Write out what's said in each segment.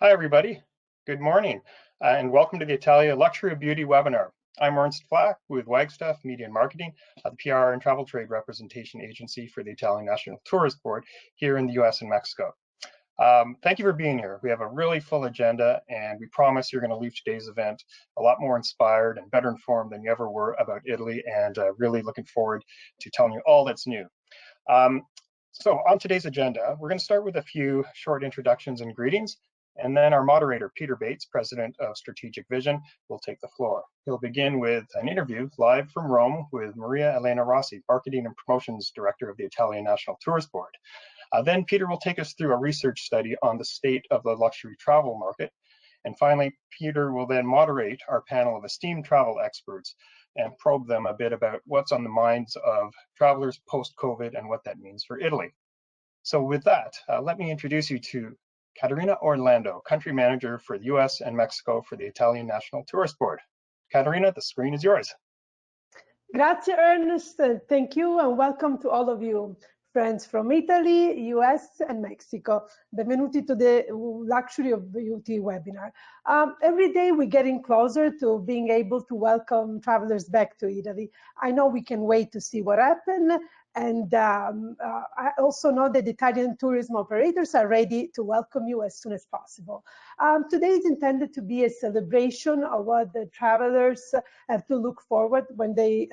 Hi, everybody. Good morning, and welcome to the Italia Luxury Beauty webinar. I'm Ernst Flack with Wagstaff Media and Marketing, the PR and Travel Trade Representation Agency for the Italian National Tourist Board here in the US and Mexico. Thank you for being here. We have a really full agenda, and we promise you're going to leave today's event a lot more inspired and better informed than you ever were about Italy, and really looking forward to telling you all that's new. So on today's agenda, we're going to start with a few short introductions and greetings. And then our moderator, Peter Bates, President of Strategic Vision, will take the floor. He'll begin with an interview live from Rome with Maria Elena Rossi, Marketing and Promotions Director of the Italian National Tourist Board. Then Peter will take us through a research study on the state of the luxury travel market. And finally, Peter will then moderate our panel of esteemed travel experts and probe them a bit about what's on the minds of travelers post-COVID and what that means for Italy. So with that, let me introduce you to Caterina Orlando, Country Manager for the US and Mexico for the Italian National Tourist Board. Caterina, the screen is yours. Grazie, Ernest. Thank you, and welcome to all of you, friends from Italy, US, and Mexico. Benvenuti to the Luxury of Beauty webinar. Every day we're getting closer to being able to welcome travelers back to Italy. I know we can wait to see what happens. And I also know that the Italian tourism operators are ready to welcome you as soon as possible. Today is intended to be a celebration of what the travelers have to look forward when they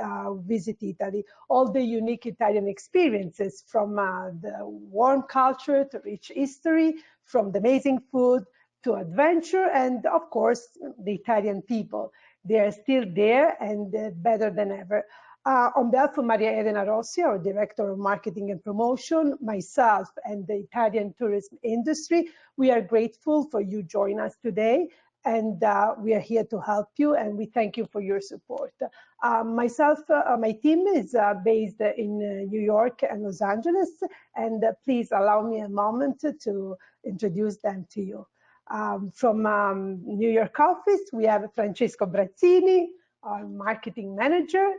visit Italy. All the unique Italian experiences, from the warm culture to rich history, from the amazing food to adventure, and of course, the Italian people. They are still there and better than ever. On behalf of Maria Elena Rossi, our Director of Marketing and Promotion, myself, and the Italian tourism industry, we are grateful for you joining us today, and we are here to help you, and we thank you for your support. My team is based in New York and Los Angeles, and please allow me a moment to introduce them to you. From New York office, we have Francesco Brazzini, our Marketing Manager.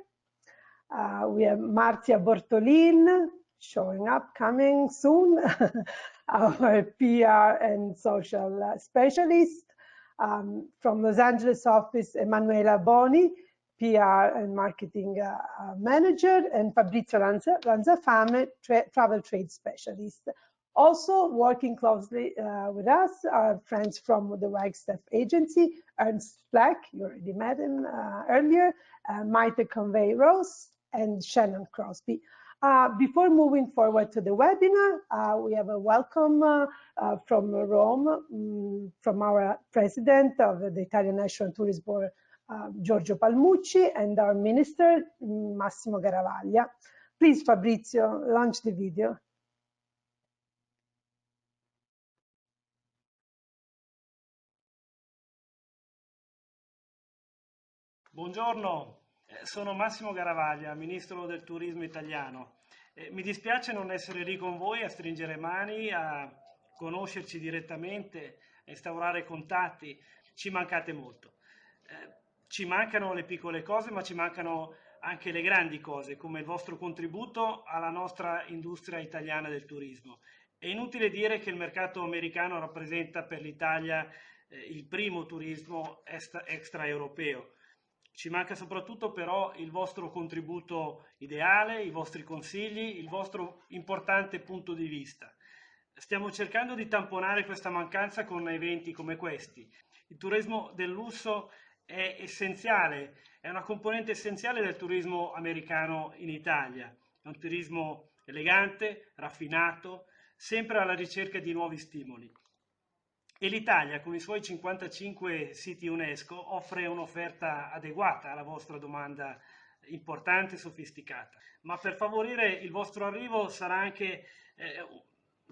We have Marzia Bortolin showing up, coming soon, our PR and social specialist. From Los Angeles office, Emanuela Boni, PR and marketing manager, and Fabrizio Lanzafame, travel trade specialist. Also working closely with us are friends from the Wagstaff agency, Ernst Flack, you already met him earlier, Maite Convey-Rose, and Shannon Crosby. Before moving forward to the webinar, we have a welcome from Rome, from our president of the Italian National Tourist Board, Giorgio Palmucci, and our minister, Massimo Garavaglia. Please, Fabrizio, launch the video. Buongiorno. Sono Massimo Garavaglia, Ministro del Turismo italiano. Mi dispiace non essere lì con voi a stringere mani, a conoscerci direttamente, a instaurare contatti. Ci mancate molto. Ci mancano le piccole cose, ma ci mancano anche le grandi cose, come il vostro contributo alla nostra industria italiana del turismo. È inutile dire che il mercato americano rappresenta per l'Italia il primo turismo extraeuropeo. Ci manca soprattutto però il vostro contributo ideale, i vostri consigli, il vostro importante punto di vista. Stiamo cercando di tamponare questa mancanza con eventi come questi. Il turismo del lusso è essenziale, è una componente essenziale del turismo americano in Italia. È un turismo elegante, raffinato, sempre alla ricerca di nuovi stimoli. E l'Italia, con i suoi 55 siti UNESCO, offre un'offerta adeguata alla vostra domanda importante e sofisticata. Ma per favorire il vostro arrivo sarà anche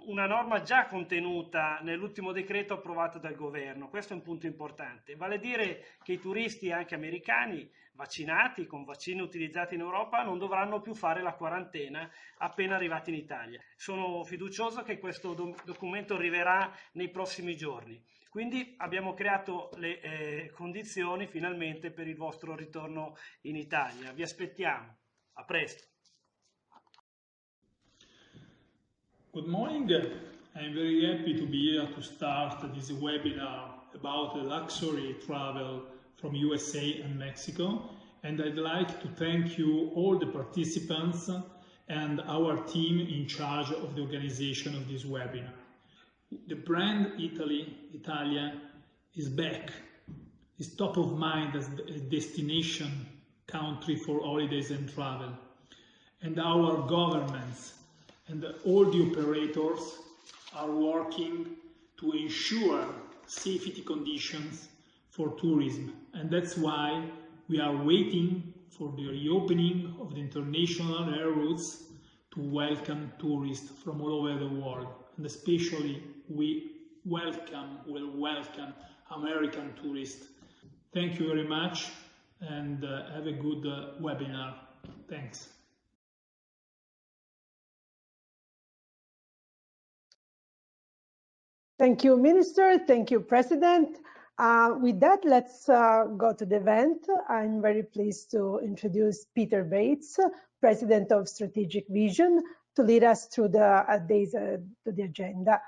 una norma già contenuta nell'ultimo decreto approvato dal governo. Questo è un punto importante. Vale a dire che i turisti, anche americani, vaccinati, con vaccini utilizzati in Europa, non dovranno più fare la quarantena appena arrivati in Italia. Sono fiducioso che questo documento arriverà nei prossimi giorni. Quindi abbiamo creato le condizioni finalmente per il vostro ritorno in Italia. Vi aspettiamo. A presto. Good morning. I'm very happy to be here to start this webinar about luxury travel from USA and Mexico. And I'd like to thank you, all the participants, and our team in charge of the organization of this webinar. The brand Italia is back. It's top of mind as a destination country for holidays and travel. And our governments and all the operators are working to ensure safety conditions for tourism. And that's why we are waiting for the reopening of the international air routes to welcome tourists from all over the world. And especially we will welcome American tourists. Thank you very much, and have a good webinar. Thanks. Thank you, Minister. Thank you, President. With that, let's go to the event. I'm very pleased to introduce Peter Bates, President of Strategic Vision, to lead us through the agenda.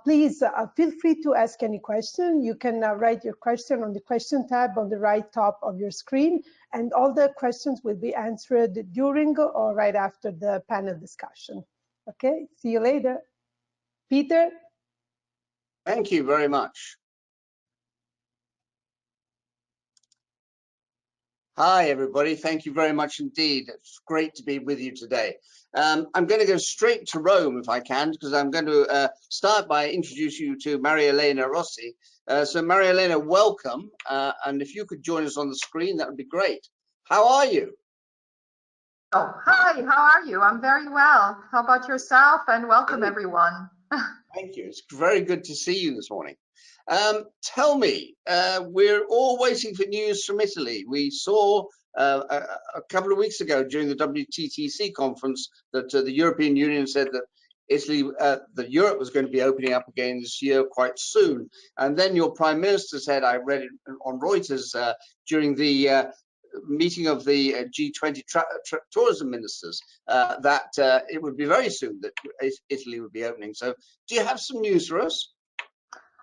Please feel free to ask any question. You can write your question on the question tab on the right top of your screen, and all the questions will be answered during or right after the panel discussion. Okay, see you later. Peter? Thank you very much. Hi, everybody. Thank you very much indeed. It's great to be with you today. I'm going to go straight to Rome if I can, because I'm going to start by introducing you to Maria Elena Rossi. So Maria Elena, welcome. And if you could join us on the screen, that would be great. How are you? Oh, hi, how are you? I'm very well. How about yourself? And welcome, everyone. Thank you. It's very good to see you this morning. Tell me, we're all waiting for news from Italy. We saw a couple of weeks ago during the WTTC conference that the European Union said that Italy, that Europe was going to be opening up again this year quite soon. And then your Prime Minister said, I read it on Reuters during the meeting of the G20 tourism ministers, that it would be very soon that Italy would be opening. So do you have some news for us?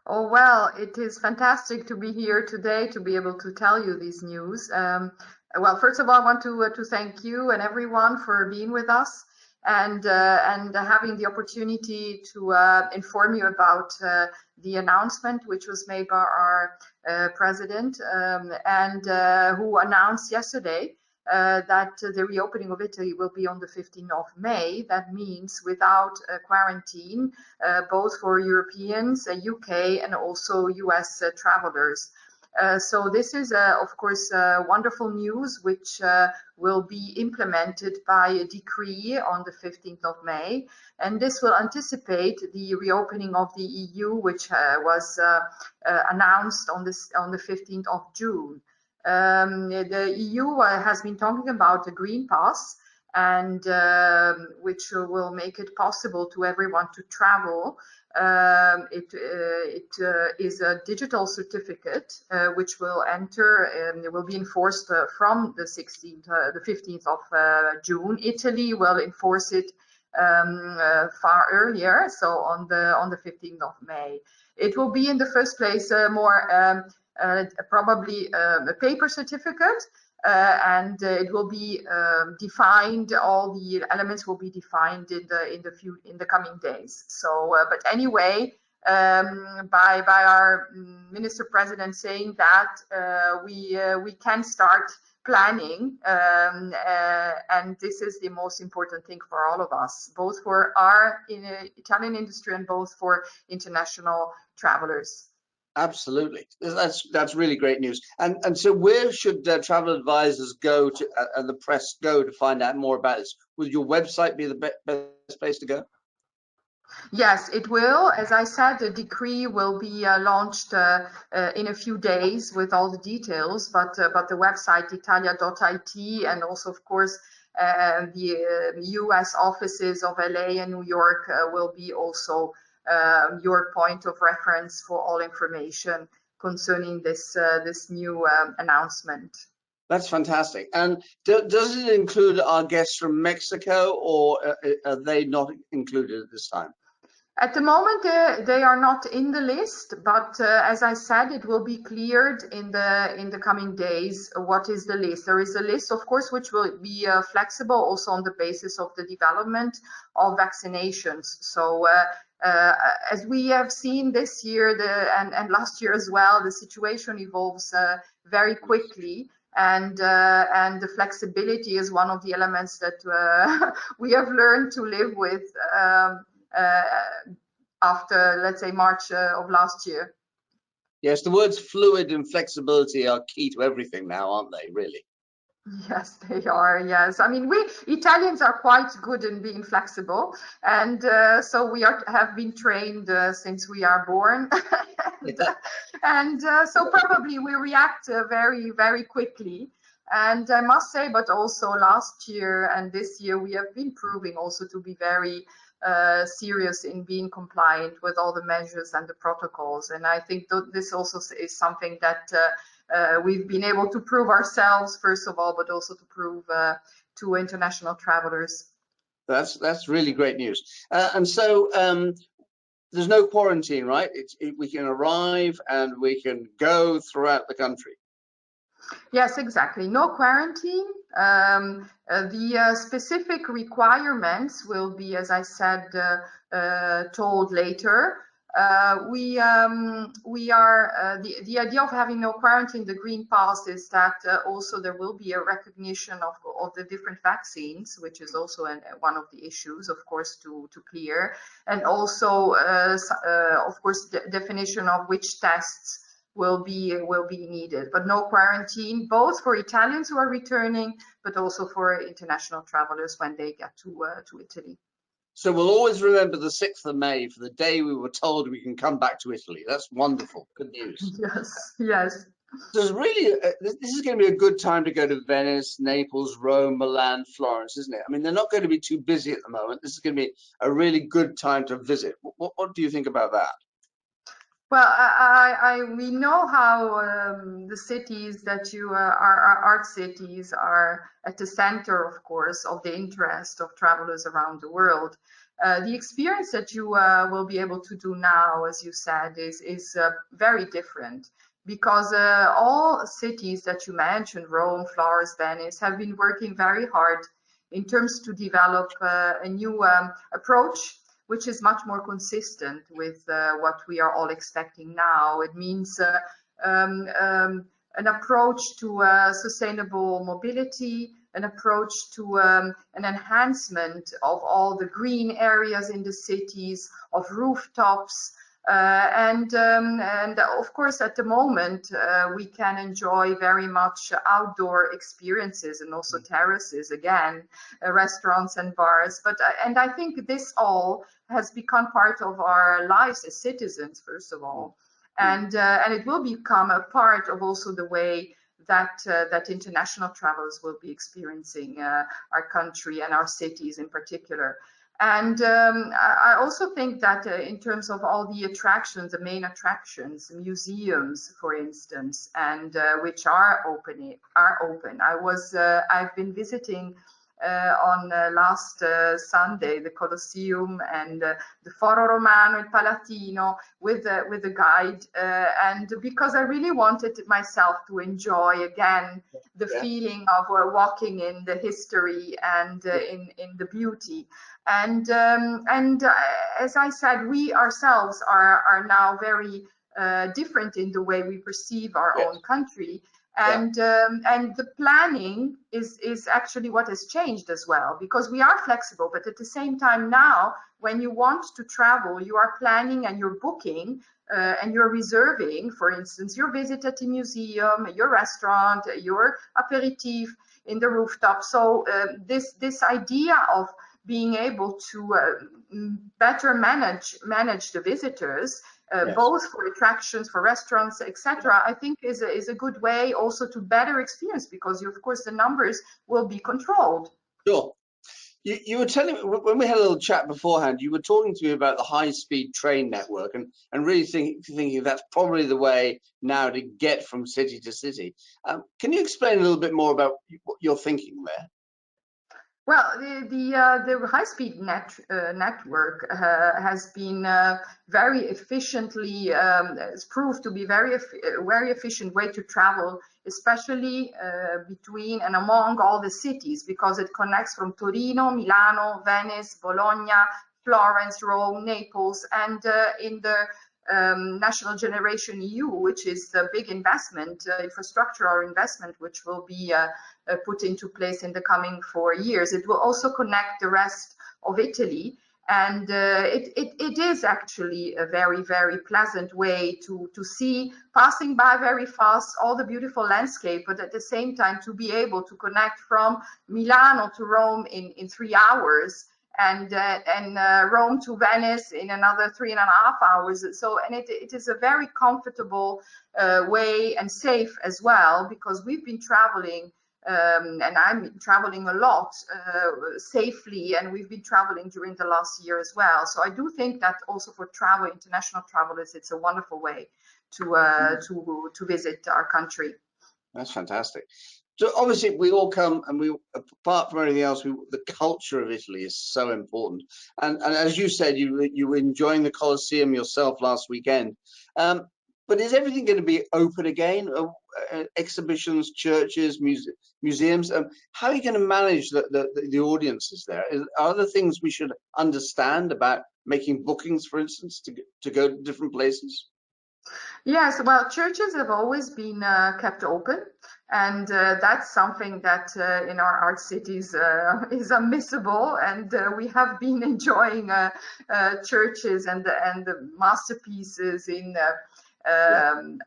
Oh, well, it is fantastic to be here today to be able to tell you this news. Well, first of all, I want to thank you and everyone for being with us and having the opportunity to inform you about the announcement which was made by our president and who announced yesterday that the reopening of Italy will be on the 15th of May. That means without quarantine, both for Europeans, UK, and also US travelers. So this is, of course, wonderful news, which will be implemented by a decree on the 15th of May. And this will anticipate the reopening of the EU, which was announced on the 15th of June. The EU has been talking about the Green Pass, and which will make it possible to everyone to travel. It is a digital certificate which will enter and it will be enforced from the 15th of June. Italy will enforce it far earlier, so on the 15th of May. It will be in the first place more probably a paper certificate, and it will be defined. All the elements will be defined in the coming days. So, but anyway, by our Minister President saying that we can start planning, and this is the most important thing for all of us, both for our Italian industry and both for international travelers. Absolutely, that's really great news. And so, where should travel advisors go to, and the press go to find out more about this? Will your website be the best place to go? Yes, it will. As I said, the decree will be launched in a few days with all the details. But the website italia.it, and also, of course, the U.S. offices of LA and New York will be also your point of reference for all information concerning this new announcement. That's fantastic. And does it include our guests from Mexico, or are they not included at this time? At the moment, they are not in the list, but as I said, it will be cleared in the coming days. What is the list? There is a list, of course, which will be flexible, also on the basis of the development of vaccinations. So, as we have seen this year and last year as well, the situation evolves very quickly. And the flexibility is one of the elements that we have learned to live with. After, let's say, March of last year. Yes, the words fluid and flexibility are key to everything now, aren't they, really? Yes, they are. Yes, I mean, we Italians are quite good in being flexible, and so we have been trained since we are born, and so probably we react very, very quickly. And I must say, but also last year and this year, we have been proving also to be very serious in being compliant with all the measures and the protocols. And I think this also is something that we've been able to prove ourselves, first of all, but also to prove to international travelers. That's really great news. And so there's no quarantine, right? We can arrive and we can go throughout the country. Yes, exactly. No quarantine. The specific requirements will be, as I said, told later. The idea of having no quarantine, the green pass, is that also there will be a recognition of the different vaccines, which is also one of the issues, of course, to clear, and also, of course, the definition of which tests will be needed, but no quarantine, both for Italians who are returning, but also for international travelers when they get to Italy. So we'll always remember the 6th of May for the day we were told we can come back to Italy. That's wonderful. Good news. Yes, yes. So it's really, this is going to be a good time to go to Venice, Naples, Rome, Milan, Florence, isn't it? I mean, they're not going to be too busy at the moment. This is going to be a really good time to visit. What do you think about that? Well, we know how the cities that you are art cities are at the center, of course, of the interest of travelers around the world. The experience that you will be able to do now, as you said, is very different, because all cities that you mentioned, Rome, Florence, Venice, have been working very hard in terms to develop a new approach, which is much more consistent with what we are all expecting now. It means an approach to sustainable mobility, an approach to an enhancement of all the green areas in the cities, of rooftops, and of course, at the moment, we can enjoy very much outdoor experiences and also terraces, again, restaurants and bars. And I think this all has become part of our lives as citizens, first of all, and it will become a part of also the way that international travelers will be experiencing our country and our cities in particular. And I also think that in terms of all the attractions, the main attractions, museums, for instance, and which are open. I've been visiting on last Sunday the Colosseum and the Foro Romano, il Palatino, with a guide, and because I really wanted myself to enjoy again the feeling of walking in the history and in the beauty. And as I said, we ourselves are now very different in the way we perceive our own country. And the planning is actually what has changed as well, because we are flexible, but at the same time now, when you want to travel, you are planning and you're booking and you're reserving, for instance, your visit at the museum, your restaurant, your aperitif in the rooftop. So this idea of being able to better manage the visitors, both for attractions, for restaurants, etc., I think is a good way also to better experience, because of course the numbers will be controlled. Sure. You were telling me, when we had a little chat beforehand, you were talking to me about the high-speed train network and really thinking that's probably the way now to get from city to city. Can you explain a little bit more about what you're thinking there? Well, the high-speed network has been very efficiently it's proved to be very efficient way to travel, especially between and among all the cities, because it connects from Torino, Milano, Venice, Bologna, Florence, Rome, Naples, and in the National Generation EU, which is the big investment, infrastructural investment, which will be put into place in the coming 4 years. It will also connect the rest of Italy. And it is actually a very, very pleasant way to see, passing by very fast, all the beautiful landscape, but at the same time to be able to connect from Milano to Rome in 3 hours, and Rome to Venice in another 3.5 hours. So, and it is a very comfortable way, and safe as well, because we've been traveling, and I'm traveling a lot safely, and we've been traveling during the last year as well. So I do think that also for travel, international travelers, it's a wonderful way to visit our country. That's fantastic. So obviously we all come, and we, apart from anything else, the culture of Italy is so important. And as you said, you were enjoying the Colosseum yourself last weekend. But is everything going to be open again? Exhibitions, churches, museums? How are you going to manage the audiences there? Are there things we should understand about making bookings, for instance, to go to different places? Yes, well, churches have always been kept open, and that's something that in our art cities is unmissable, and we have been enjoying churches and the masterpieces in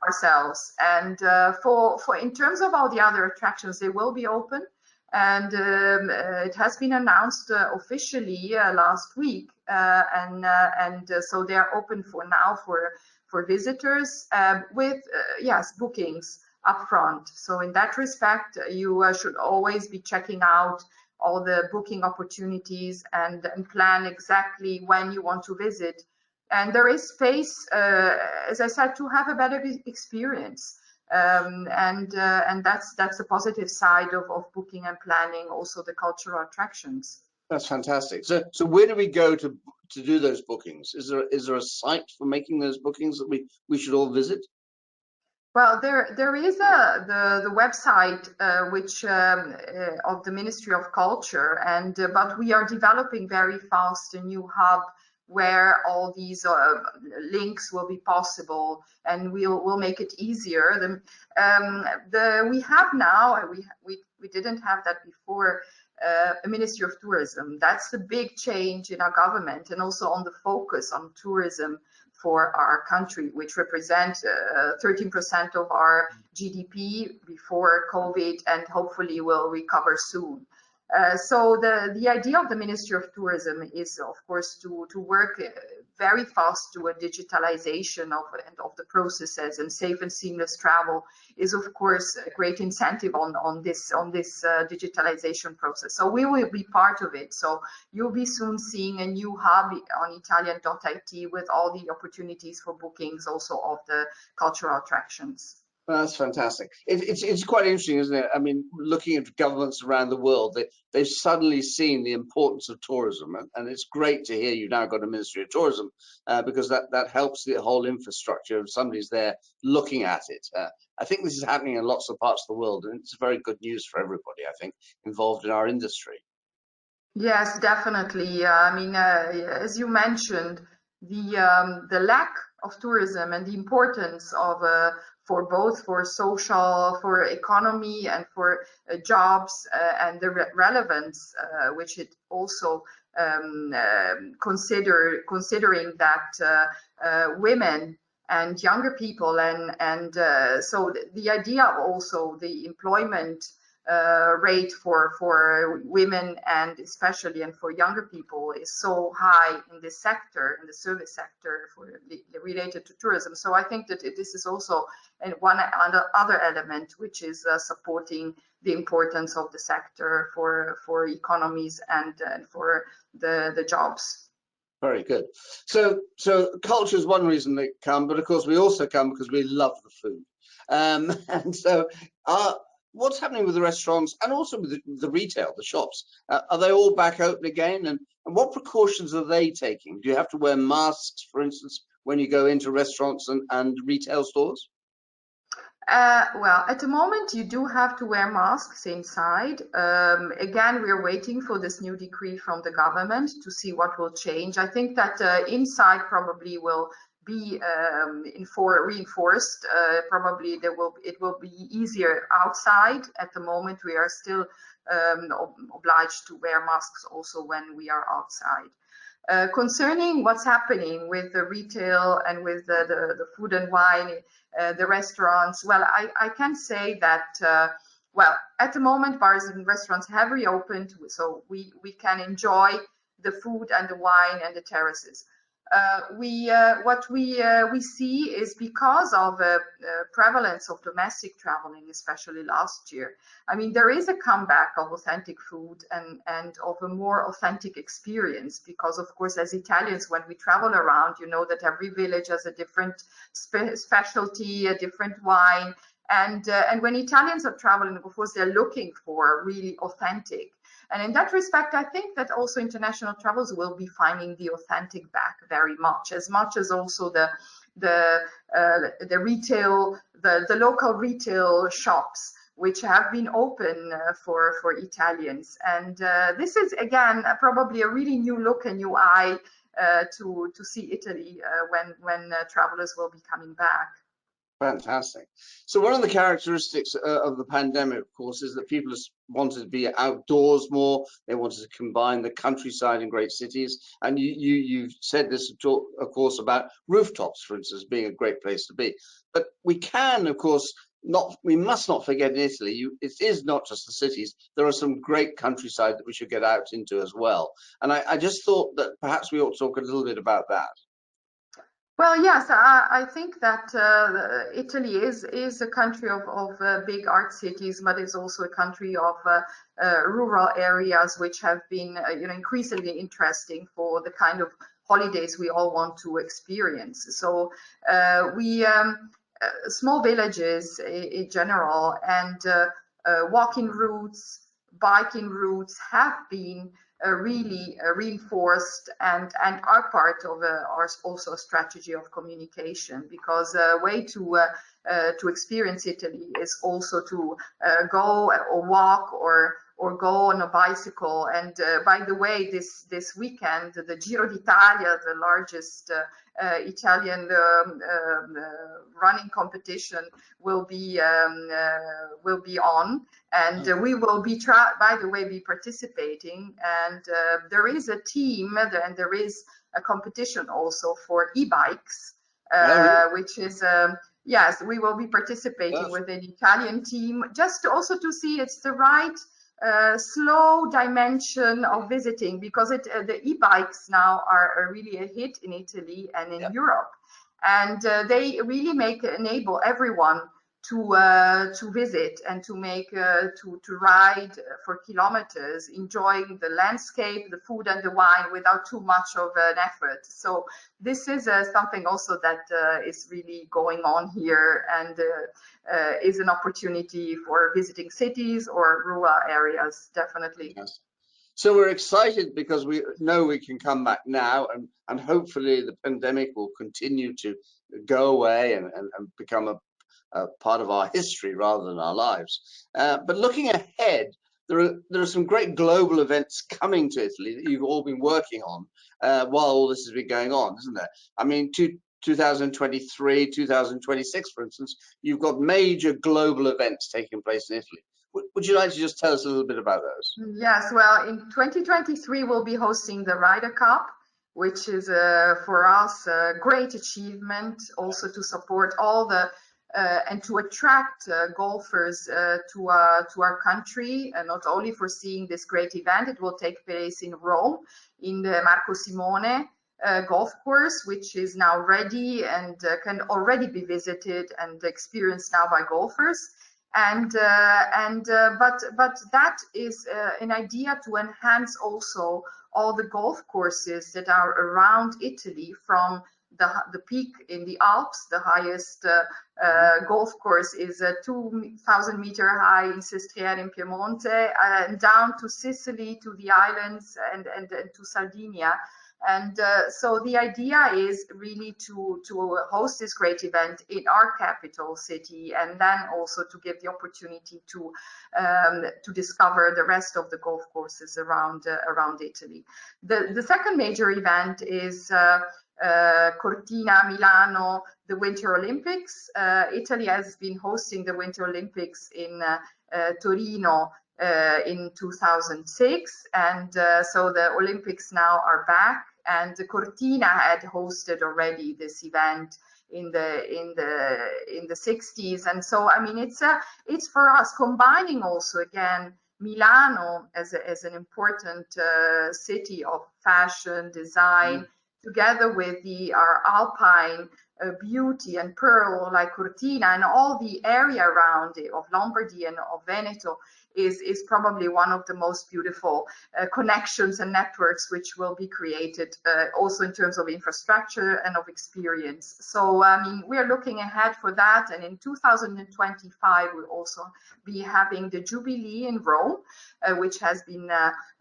ourselves. And for in terms of all the other attractions, they will be open, and it has been announced officially last week, and so they are open for now for visitors with yes, bookings up front. So in that respect, you should always be checking out all the booking opportunities and plan exactly when you want to visit. And there is space, as I said, to have a better experience. And that's a positive side of booking and planning also the cultural attractions. That's fantastic. So where do we go to do those bookings? Is there a site for making those bookings that we should all visit? Well, there is the website which of the Ministry of Culture, and but we are developing very fast a new hub where all these links will be possible, and we'll make it easier. We have now, we didn't have that before, a Ministry of Tourism. That's a big change in our government, and also on the focus on tourism for our country, which represents 13% of our GDP before COVID, and hopefully will recover soon. So the idea of the Ministry of Tourism is, of course, to work very fast to a digitalization of the processes, and safe and seamless travel is, of course, a great incentive on this digitalization process. So we will be part of it. So you'll be soon seeing a new hub on Italian.it with all the opportunities for bookings also of the cultural attractions. That's fantastic. It's quite interesting, isn't it? I mean, looking at governments around the world, they've suddenly seen the importance of tourism, and it's great to hear you've now got a Ministry of Tourism, because that helps the whole infrastructure if somebody's there looking at it. I think this is happening in lots of parts of the world, and it's very good news for everybody, I think, involved in our industry. Yes, definitely. I mean, as you mentioned, the lack of tourism and the importance of for both for social, for economy, and for jobs, and the relevance which it also considering that women and younger people, and so the idea of also the employment rate for women, and especially and for younger people, is so high in this sector, in the service sector, related to tourism. So I think that this is also one other element which is supporting the importance of the sector for economies and for the jobs. Very good. So culture is one reason they come, but of course we also come because we love the food. And so what's happening with the restaurants and also with the retail, the shops? Are they all back open again? And what precautions are they taking? Do you have to wear masks, for instance, when you go into restaurants and retail stores? Well, at the moment, you do have to wear masks inside. Again, we're waiting for this new decree from the government to see what will change. I think that inside probably will be reinforced. Probably it will be easier outside. At the moment, we are still obliged to wear masks also when we are outside. Concerning what's happening with the retail and with the food and wine, the restaurants, well, I can say that, well, at the moment, bars and restaurants have reopened, so we can enjoy the food and the wine and the terraces. What we see is because of prevalence of domestic traveling, especially last year. I mean, there is a comeback of authentic food and of a more authentic experience because, of course, as Italians, when we travel around, you know that every village has a different specialty, a different wine. And when Italians are traveling, of course, they're looking for really authentic. And in that respect, I think that also international travels will be finding the authentic back very much as also the retail, the local retail shops, which have been open for Italians. And this is, again, probably a really new look, a new eye to see Italy when travelers will be coming back. Fantastic. So one of the characteristics of the pandemic, of course, is that people wanted to be outdoors more. They wanted to combine the countryside and great cities. And you said this, of course, about rooftops, for instance, being a great place to be. But we can, of course, we must not forget in Italy, it is not just the cities. There are some great countryside that we should get out into as well. And I just thought that perhaps we ought to talk a little bit about that. Well, yes, I think that Italy is a country of big art cities, but it's also a country of rural areas which have been increasingly interesting for the kind of holidays we all want to experience. So small villages in general and walking routes, biking routes have been really reinforced and are part of also a strategy of communication, because a way to experience Italy is also to go or walk or go on a bicycle. And by the way, this weekend, the Giro d'Italia, the largest Italian running competition, will be on, and we will be by the way be participating. And there is a team and there is a competition also for e-bikes, which is yes, we will be participating with an Italian team, just also to see it's the right slow dimension of visiting, because the e-bikes now are really a hit in Italy and in Europe, and they really enable everyone to visit and to ride for kilometers, enjoying the landscape, the food and the wine without too much of an effort. So this is something also that is really going on here, and is an opportunity for visiting cities or rural areas, definitely. Yes. So we're excited because we know we can come back now, and hopefully the pandemic will continue to go away and become a part of our history rather than our lives. But looking ahead, there are some great global events coming to Italy that you've all been working on while all this has been going on, isn't there? I mean, 2023, 2026, for instance, you've got major global events taking place in Italy. Would you like to just tell us a little bit about those? Yes, well, in 2023, we'll be hosting the Ryder Cup, which is for us a great achievement, also to support all the and to attract golfers to our country, and not only for seeing this great event. It will take place in Rome, in the Marco Simone golf course, which is now ready and can already be visited and experienced now by golfers. But that is an idea to enhance also all the golf courses that are around Italy, from the peak in the Alps. The highest golf course is 2,000 meter high in Sestriere in Piemonte, and down to Sicily, to the islands, and to Sardinia. And so the idea is really to host this great event in our capital city, and then also to give the opportunity to discover the rest of the golf courses around Italy. The second major event is Cortina, Milano, the Winter Olympics. Italy has been hosting the Winter Olympics in Torino in 2006, and so the Olympics now are back. And Cortina had hosted already this event in the 60s, and so I mean it's for us combining also again Milano as an important city of fashion design, together with our alpine beauty and pearl like Cortina, and all the area around it of Lombardy and of Veneto is probably one of the most beautiful connections and networks which will be created also in terms of infrastructure and of experience. So I mean, we are looking ahead for that, and in 2025 we'll also be having the Jubilee in Rome, which has been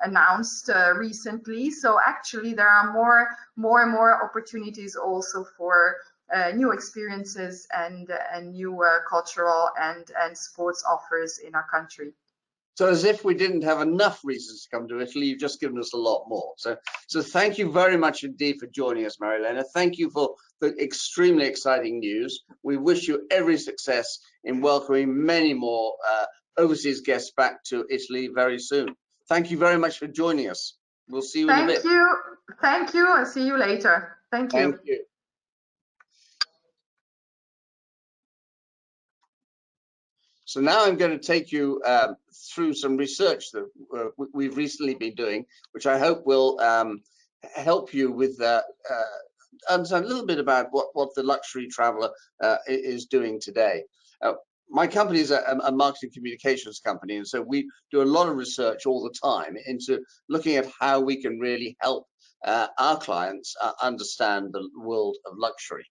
announced recently. So actually there are more and more opportunities also for new experiences and new cultural and sports offers in our country. So as if we didn't have enough reasons to come to Italy, you've just given us a lot more. So thank you very much indeed for joining us, Marilena. Thank you for the extremely exciting news. We wish you every success in welcoming many more overseas guests back to Italy very soon. Thank you very much for joining us. We'll see you in a bit. Thank you, and see you later. Thank you. Thank you. So now I'm going to take you through some research that we've recently been doing, which I hope will help you with understand a little bit about what the luxury traveler is doing today. My company is a marketing communications company, and so we do a lot of research all the time into looking at how we can really help our clients understand the world of luxury.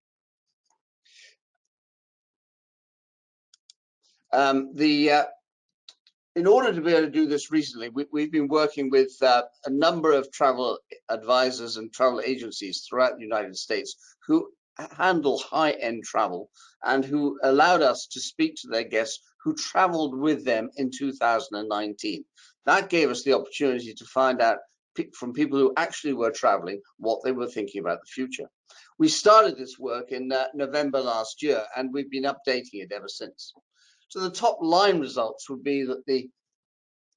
In order to be able to do this recently, we've been working with a number of travel advisors and travel agencies throughout the United States who handle high-end travel and who allowed us to speak to their guests who traveled with them in 2019. That gave us the opportunity to find out from people who actually were traveling what they were thinking about the future. We started this work in November last year, and we've been updating it ever since. So the top line results would be that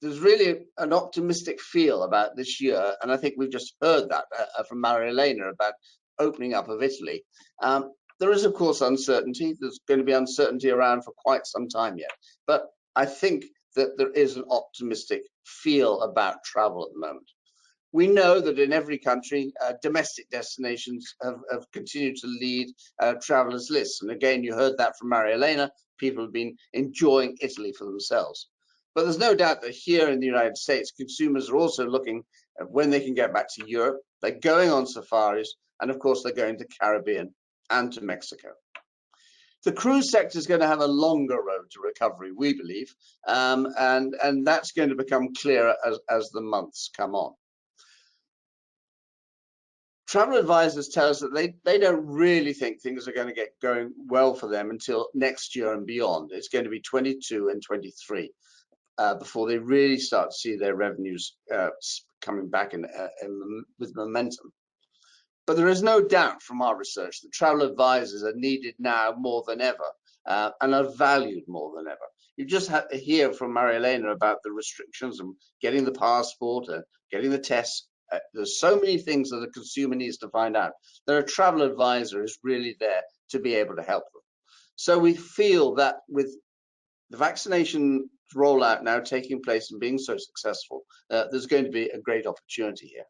there's really an optimistic feel about this year, and I think we've just heard that from Marilena about opening up of Italy. There is, of course, uncertainty. There's going to be uncertainty around for quite some time yet, but I think that there is an optimistic feel about travel at the moment. We know that in every country, domestic destinations have continued to lead travelers' lists. And again, you heard that from Marilena. People have been enjoying Italy for themselves. But there's no doubt that here in the United States, consumers are also looking at when they can get back to Europe. They're going on safaris, and of course, they're going to Caribbean and to Mexico. The cruise sector is going to have a longer road to recovery, we believe, and that's going to become clearer as the months come on. Travel advisors tell us that they don't really think things are going to get going well for them until next year and beyond. It's going to be 22 and 23 before they really start to see their revenues coming back with momentum. But there is no doubt from our research that travel advisors are needed now more than ever and are valued more than ever. You just had to hear from Marilena about the restrictions and getting the passport and getting the tests. There's so many things that the consumer needs to find out that a travel advisor is really there to be able to help them. So we feel that with the vaccination rollout now taking place and being so successful, there's going to be a great opportunity here.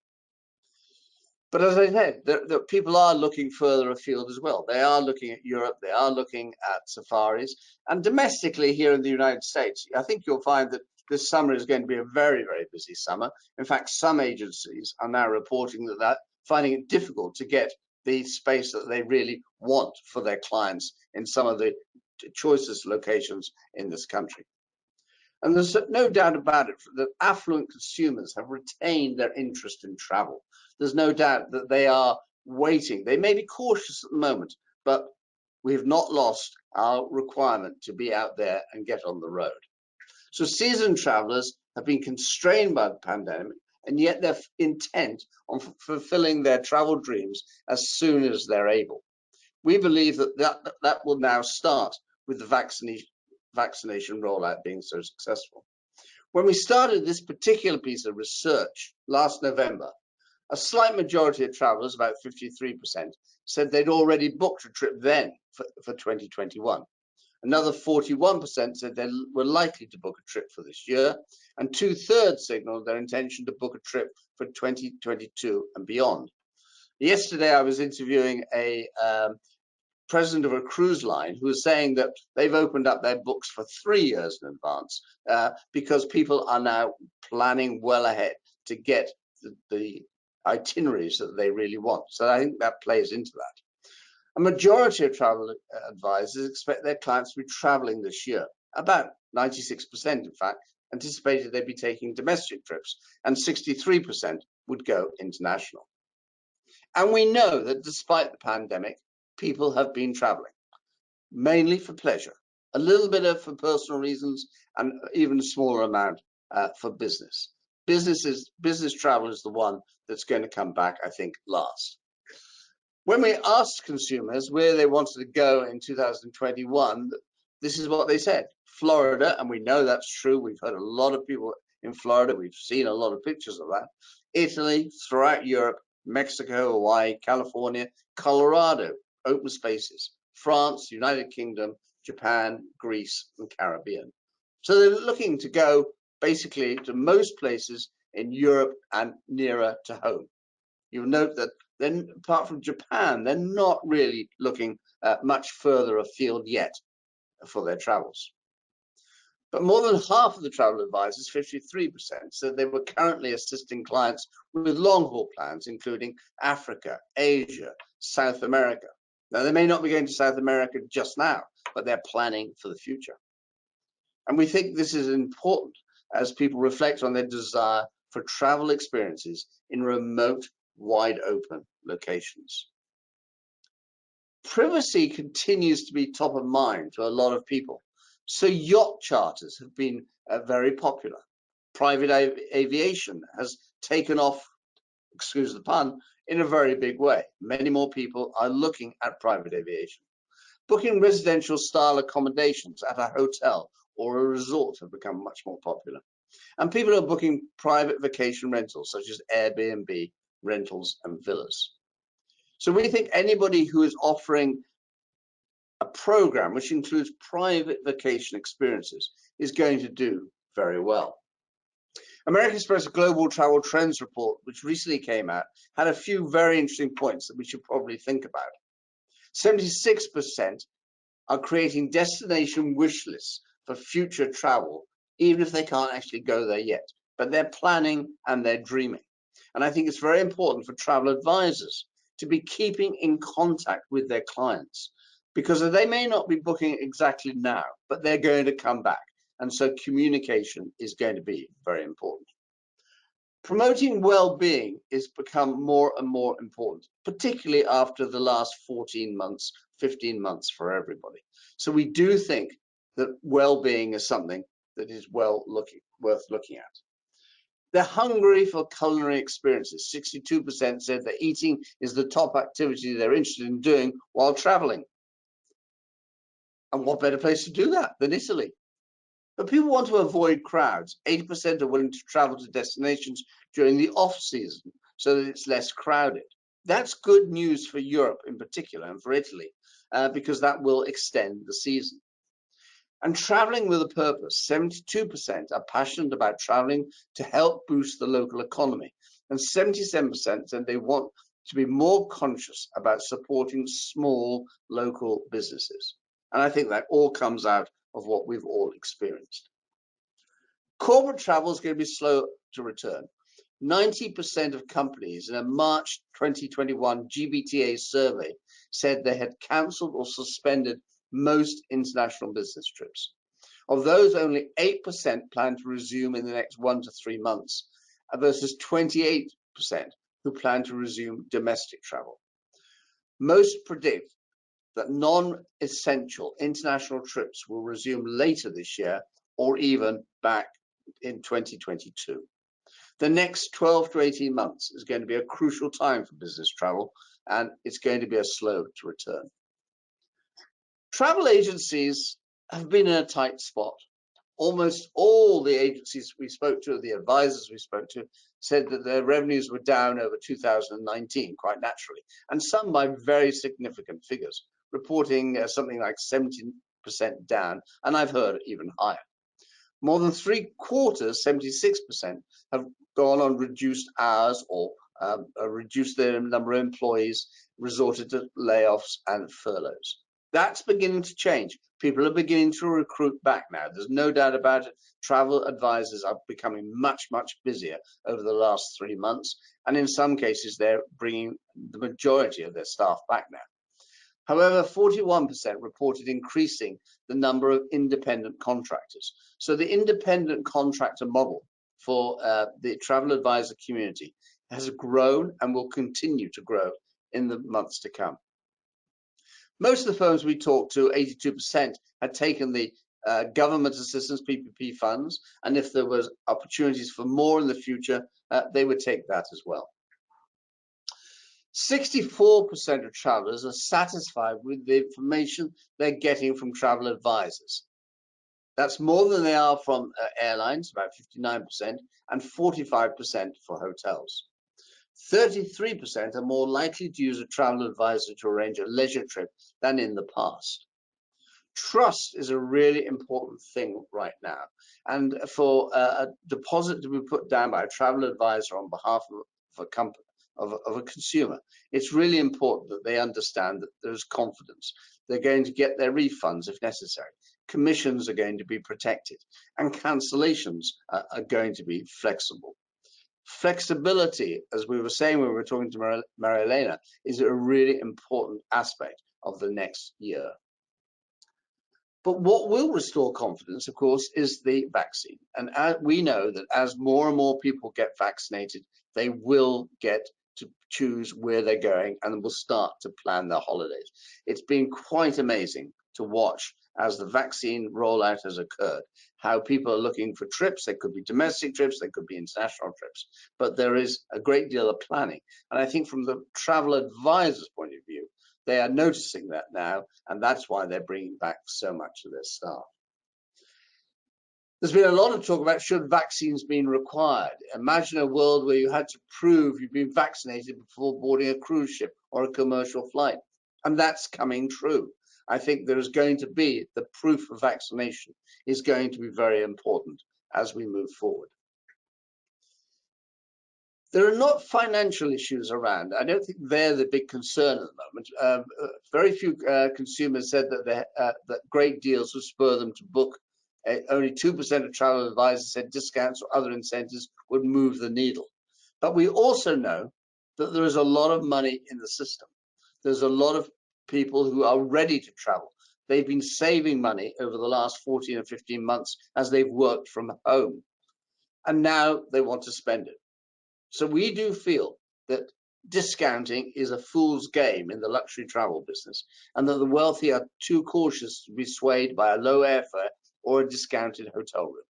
But as I said, the people are looking further afield as well. They are looking at Europe, they are looking at safaris, and domestically here in the United States, I think you'll find that this summer is going to be a very, very busy summer. In fact, some agencies are now reporting that finding it difficult to get the space that they really want for their clients in some of the choicest locations in this country. And there's no doubt about it that affluent consumers have retained their interest in travel. There's no doubt that they are waiting. They may be cautious at the moment, but we have not lost our requirement to be out there and get on the road. So seasoned travelers have been constrained by the pandemic, and yet they're intent on fulfilling their travel dreams as soon as they're able. We believe that will now start with the vaccination rollout being so successful. When we started this particular piece of research last November, a slight majority of travelers, about 53%, said they'd already booked a trip then for 2021. Another 41% said they were likely to book a trip for this year, and 2/3 signaled their intention to book a trip for 2022 and beyond. Yesterday, I was interviewing a president of a cruise line who was saying that they've opened up their books for 3 years in advance because people are now planning well ahead to get the itineraries that they really want. So I think that plays into that. A majority of travel advisors expect their clients to be traveling this year. About 96%, in fact, anticipated they'd be taking domestic trips, and 63% would go international. And we know that despite the pandemic, people have been traveling, mainly for pleasure, a little bit for personal reasons, and even a smaller amount for business. Business travel is the one that's going to come back, I think, last. When we asked consumers where they wanted to go in 2021, this is what they said. Florida, and we know that's true. We've heard a lot of people in Florida. We've seen a lot of pictures of that. Italy, throughout Europe, Mexico, Hawaii, California, Colorado, open spaces, France, United Kingdom, Japan, Greece, and Caribbean. So they're looking to go basically to most places in Europe and nearer to home. You'll note that then, apart from Japan, they're not really looking much further afield yet for their travels. But more than half of the travel advisors, 53%, said they were currently assisting clients with long-haul plans, including Africa, Asia, South America. Now, they may not be going to South America just now, but they're planning for the future. And we think this is important as people reflect on their desire for travel experiences in remote, wide open locations. Privacy continues to be top of mind to a lot of people. So yacht charters have been very popular. Private aviation has taken off, excuse the pun, in a very big way. Many more people are looking at private aviation. Booking residential style accommodations at a hotel or a resort have become much more popular. And people are booking private vacation rentals such as Airbnb, rentals and villas. So we think anybody who is offering a program which includes private vacation experiences is going to do very well. American Express Global Travel Trends Report, which recently came out, had a few very interesting points that we should probably think about. 76% are creating destination wish lists for future travel, even if they can't actually go there yet, but they're planning and they're dreaming. And I think it's very important for travel advisors to be keeping in contact with their clients, because they may not be booking exactly now, but they're going to come back. And so communication is going to be very important. Promoting well-being has become more and more important, particularly after the last 14 months, 15 months for everybody. So we do think that well-being is something that is worth looking at. They're hungry for culinary experiences. 62% said that eating is the top activity they're interested in doing while traveling. And what better place to do that than Italy? But people want to avoid crowds. 80% are willing to travel to destinations during the off-season so that it's less crowded. That's good news for Europe in particular and for Italy, because that will extend the season. And traveling with a purpose, 72% are passionate about traveling to help boost the local economy. And 77% said they want to be more conscious about supporting small local businesses. And I think that all comes out of what we've all experienced. Corporate travel is going to be slow to return. 90% of companies in a March 2021 GBTA survey said they had cancelled or suspended most international business trips. Of those, only 8% plan to resume in the next 1 to 3 months, versus 28% who plan to resume domestic travel. Most predict that non-essential international trips will resume later this year or even back in 2022. The next 12 to 18 months is going to be a crucial time for business travel, and it's going to be a slow to return. Travel agencies have been in a tight spot. Almost all the agencies we spoke to, the advisors we spoke to, said that their revenues were down over 2019, quite naturally, and some by very significant figures, reporting something like 70% down, and I've heard even higher. More than 3/4, 76%, have gone on reduced hours or reduced their number of employees, resorted to layoffs and furloughs. That's beginning to change. People are beginning to recruit back now. There's no doubt about it. Travel advisors are becoming much, much busier over the last 3 months. And in some cases, they're bringing the majority of their staff back now. However, 41% reported increasing the number of independent contractors. So the independent contractor model for the travel advisor community has grown and will continue to grow in the months to come. Most of the firms we talked to, 82%, had taken the government assistance PPP funds, and if there was opportunities for more in the future, they would take that as well. 64% of travelers are satisfied with the information they're getting from travel advisors. That's more than they are from airlines, about 59%, and 45% for hotels. 33% are more likely to use a travel advisor to arrange a leisure trip than in the past. Trust is a really important thing right now. And for a deposit to be put down by a travel advisor on behalf of a company, of a consumer, it's really important that they understand that there's confidence. They're going to get their refunds if necessary. Commissions are going to be protected, and cancellations are going to be flexible. Flexibility, as we were saying when we were talking to Marilena, is a really important aspect of the next year. But what will restore confidence, of course, is the vaccine. And we know that as more and more people get vaccinated, they will get to choose where they're going and will start to plan their holidays. It's been quite amazing to watch as the vaccine rollout has occurred, how people are looking for trips. They could be domestic trips, they could be international trips, but there is a great deal of planning. And I think from the travel advisor's point of view, they are noticing that now, and that's why they're bringing back so much of their staff. There's been a lot of talk about should vaccines be required. Imagine a world where you had to prove you've been vaccinated before boarding a cruise ship or a commercial flight, and that's coming true. I think there is going to be the proof of vaccination is going to be very important as we move forward. There are not financial issues around. I don't think they're the big concern at the moment. Very few consumers said that that great deals would spur them to book. Only 2% of travel advisors said discounts or other incentives would move the needle. But we also know that there is a lot of money in the system. There's a lot of people who are ready to travel. They've been saving money over the last 14 or 15 months as they've worked from home. And now they want to spend it. So we do feel that discounting is a fool's game in the luxury travel business, and that the wealthy are too cautious to be swayed by a low airfare or a discounted hotel room.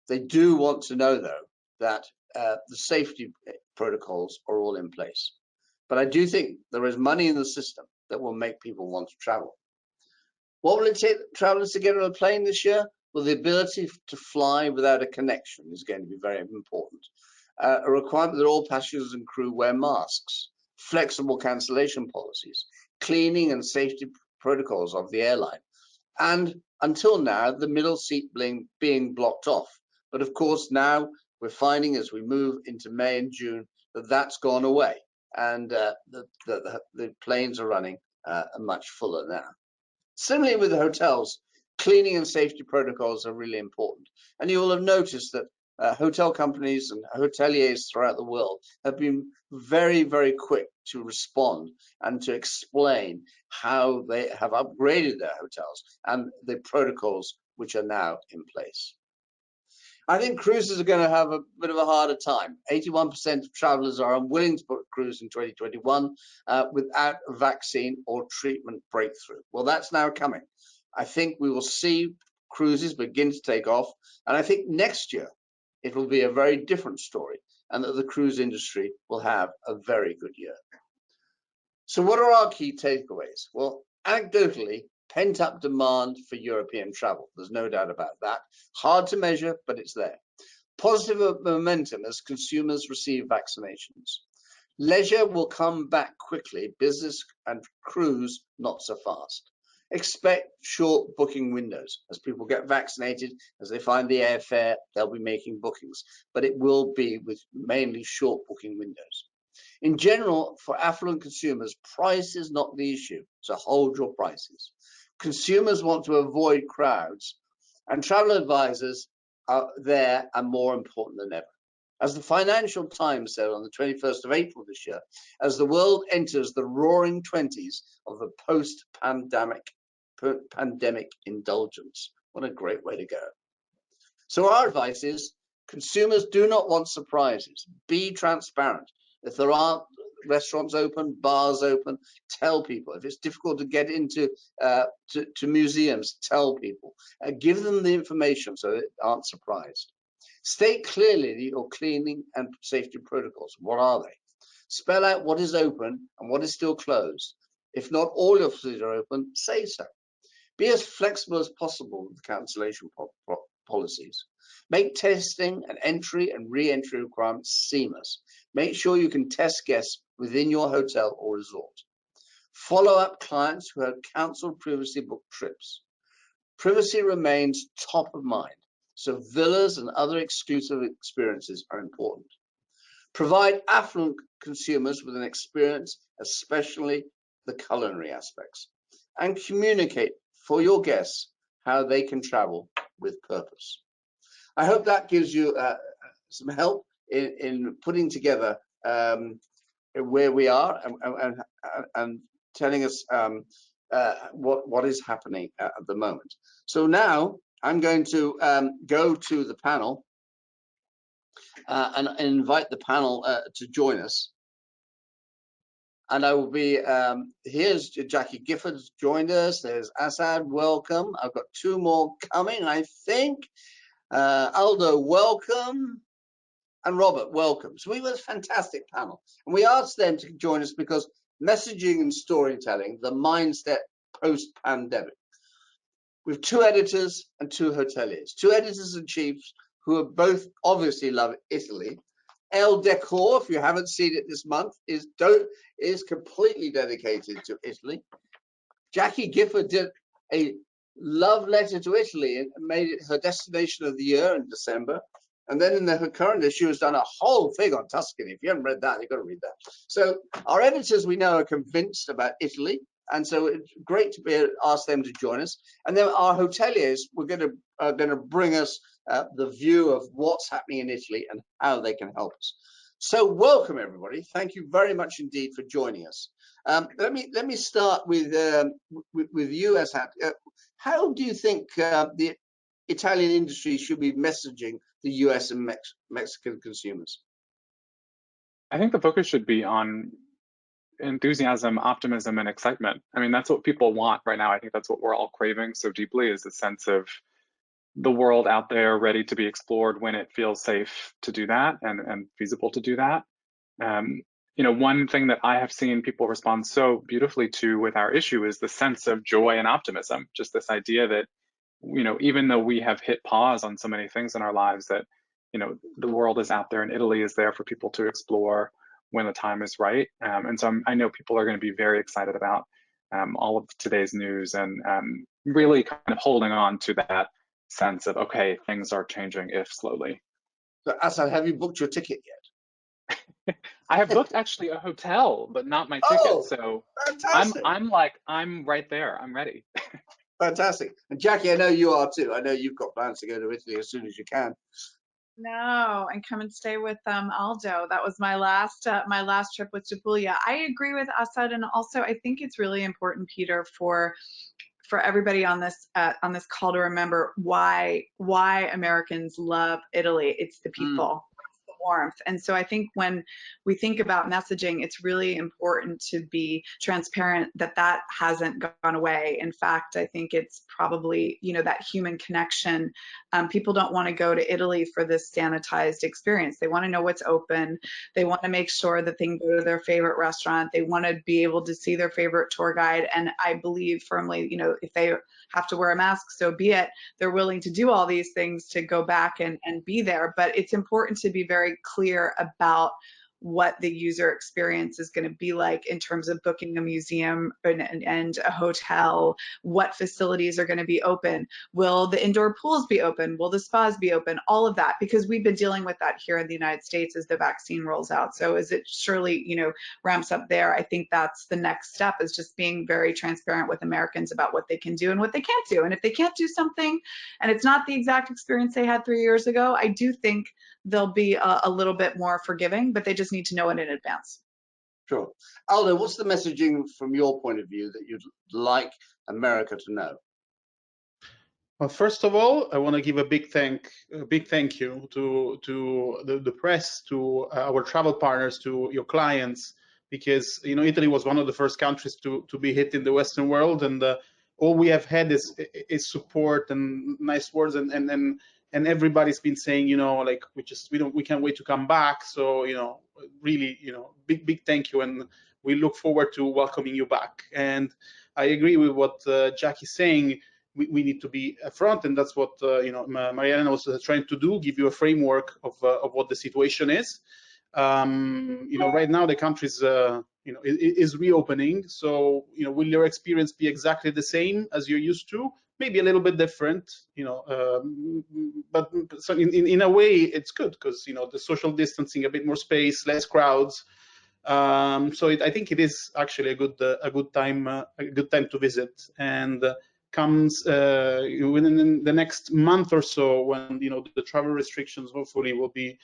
They do want to know, though, that the safety protocols are all in place. But I do think there is money in the system that will make people want to travel. What will it take travelers to get on a plane this year? Well, the ability to fly without a connection is going to be very important. A requirement that all passengers and crew wear masks, flexible cancellation policies, cleaning and safety protocols of the airline, and until now, the middle seat being blocked off. But of course, now we're finding as we move into May and June that that's gone away, and the planes are running much fuller now. Similarly with the hotels, cleaning and safety protocols are really important. And you will have noticed that hotel companies and hoteliers throughout the world have been very, very quick to respond and to explain how they have upgraded their hotels and the protocols which are now in place. I think cruises are going to have a bit of a harder time. 81% of travelers are unwilling to book a cruise in 2021 without a vaccine or treatment breakthrough. Well, that's now coming. I think we will see cruises begin to take off. And I think next year it will be a very different story and that the cruise industry will have a very good year. So what are our key takeaways? Well, anecdotally, pent-up demand for European travel. There's no doubt about that. Hard to measure, but it's there. Positive momentum as consumers receive vaccinations. Leisure will come back quickly, business and cruise not so fast. Expect short booking windows. As people get vaccinated, as they find the airfare, they'll be making bookings, but it will be with mainly short booking windows. In general, for affluent consumers, price is not the issue, so hold your prices. Consumers want to avoid crowds, and travel advisors are there and more important than ever. As the Financial Times said on the 21st of April this year, as the world enters the roaring 20s of the post-pandemic indulgence. What a great way to go. So our advice is, consumers do not want surprises. Be transparent. If there aren't restaurants open, bars open, tell people. If it's difficult to get into to museums, tell people. Give them the information so they aren't surprised. State clearly your cleaning and safety protocols. What are they? Spell out what is open and what is still closed. If not all your facilities are open, say so. Be as flexible as possible with cancellation policies. Make testing and entry and re-entry requirements seamless. Make sure you can test guests within your hotel or resort. Follow up clients who have cancelled previously booked trips. Privacy remains top of mind, so villas and other exclusive experiences are important. Provide affluent consumers with an experience, especially the culinary aspects, and communicate for your guests how they can travel with purpose. I hope that gives you some help in putting together where we are and telling us what is happening at the moment. So now I'm going to go to the panel and invite the panel to join us. And I will be, here's Jackie Gifford's joined us. There's Assad, welcome. I've got two more coming, I think. Aldo, welcome. And Robert, welcome. So we were a fantastic panel. And we asked them to join us because messaging and storytelling, the mindset post-pandemic. With two editors and two hoteliers, two editors in chiefs who are both obviously love Italy. El Decor, if you haven't seen it this month, is completely dedicated to Italy. Jackie Gifford did a love letter to Italy and made it her destination of the year in December. And then in her current issue has done a whole thing on Tuscany. If you haven't read that, you've got to read that. So our editors, we know, are convinced about Italy. And so it's great to be able to ask them to join us. And then our hoteliers, are going to bring us the view of what's happening in Italy and how they can help us. So welcome, everybody. Thank you very much indeed for joining us. Let me start with you, Asad. How do you think the Italian industry should be messaging the US and Mexican consumers? I think the focus should be on enthusiasm, optimism, and excitement. I mean, that's what people want right now. I think that's what we're all craving so deeply, is a sense of the world out there ready to be explored when it feels safe to do that and feasible to do that. You know, one thing that I have seen people respond so beautifully to with our issue is the sense of joy and optimism. Just this idea that, you know, even though we have hit pause on so many things in our lives, that, you know, the world is out there and Italy is there for people to explore when the time is right. And so I know people are going to be very excited about all of today's news and really kind of holding on to that sense of, okay, things are changing, if slowly. So Assad, have you booked your ticket yet? I have booked actually a hotel, but not my ticket. Oh, so fantastic. I'm right there. I'm ready. Fantastic. And Jackie, I know you are too. I know you've got plans to go to Italy as soon as you can. No, and come and stay with Aldo. That was my last trip with Japulia. I agree with Asad, and also I think it's really important, Peter, for everybody on this call to remember why Americans love Italy. It's the people. It's the warmth. And so I think when we think about messaging, it's really important to be transparent that hasn't gone away. In fact, I think it's probably, that human connection. People don't want to go to Italy for this sanitized experience. They want to know what's open. They want to make sure that they can go to their favorite restaurant. They want to be able to see their favorite tour guide. And I believe firmly, if they have to wear a mask, so be it. They're willing to do all these things to go back and be there. But it's important to be very clear about what the user experience is going to be like in terms of booking a museum and a hotel, what facilities are going to be open, will the indoor pools be open, will the spas be open, all of that, because we've been dealing with that here in the United States as the vaccine rolls out. So as it surely, ramps up there, I think that's the next step, is just being very transparent with Americans about what they can do and what they can't do. And if they can't do something and it's not the exact experience they had 3 years ago, I do think they'll be a little bit more forgiving, but they just need to know it in advance. Sure. Aldo, what's the messaging from your point of view that you'd like America to know? Well, first of all, I want to give a big thank you to the press, to our travel partners, to your clients, because Italy was one of the first countries to be hit in the Western world, and all we have had is support and nice words, and everybody's been saying, like we can't wait to come back. So really, big thank you, and we look forward to welcoming you back. And I agree with what Jackie's saying. We need to be upfront, and that's what Mariana was trying to do, give you a framework of what the situation is. Right now the country is reopening, so will your experience be exactly the same as you're used to? Maybe a little bit different, but so in a way it's good, because the social distancing, a bit more space, less crowds. So I think it is actually a good time to visit, and comes within the next month or so, when the travel restrictions hopefully will be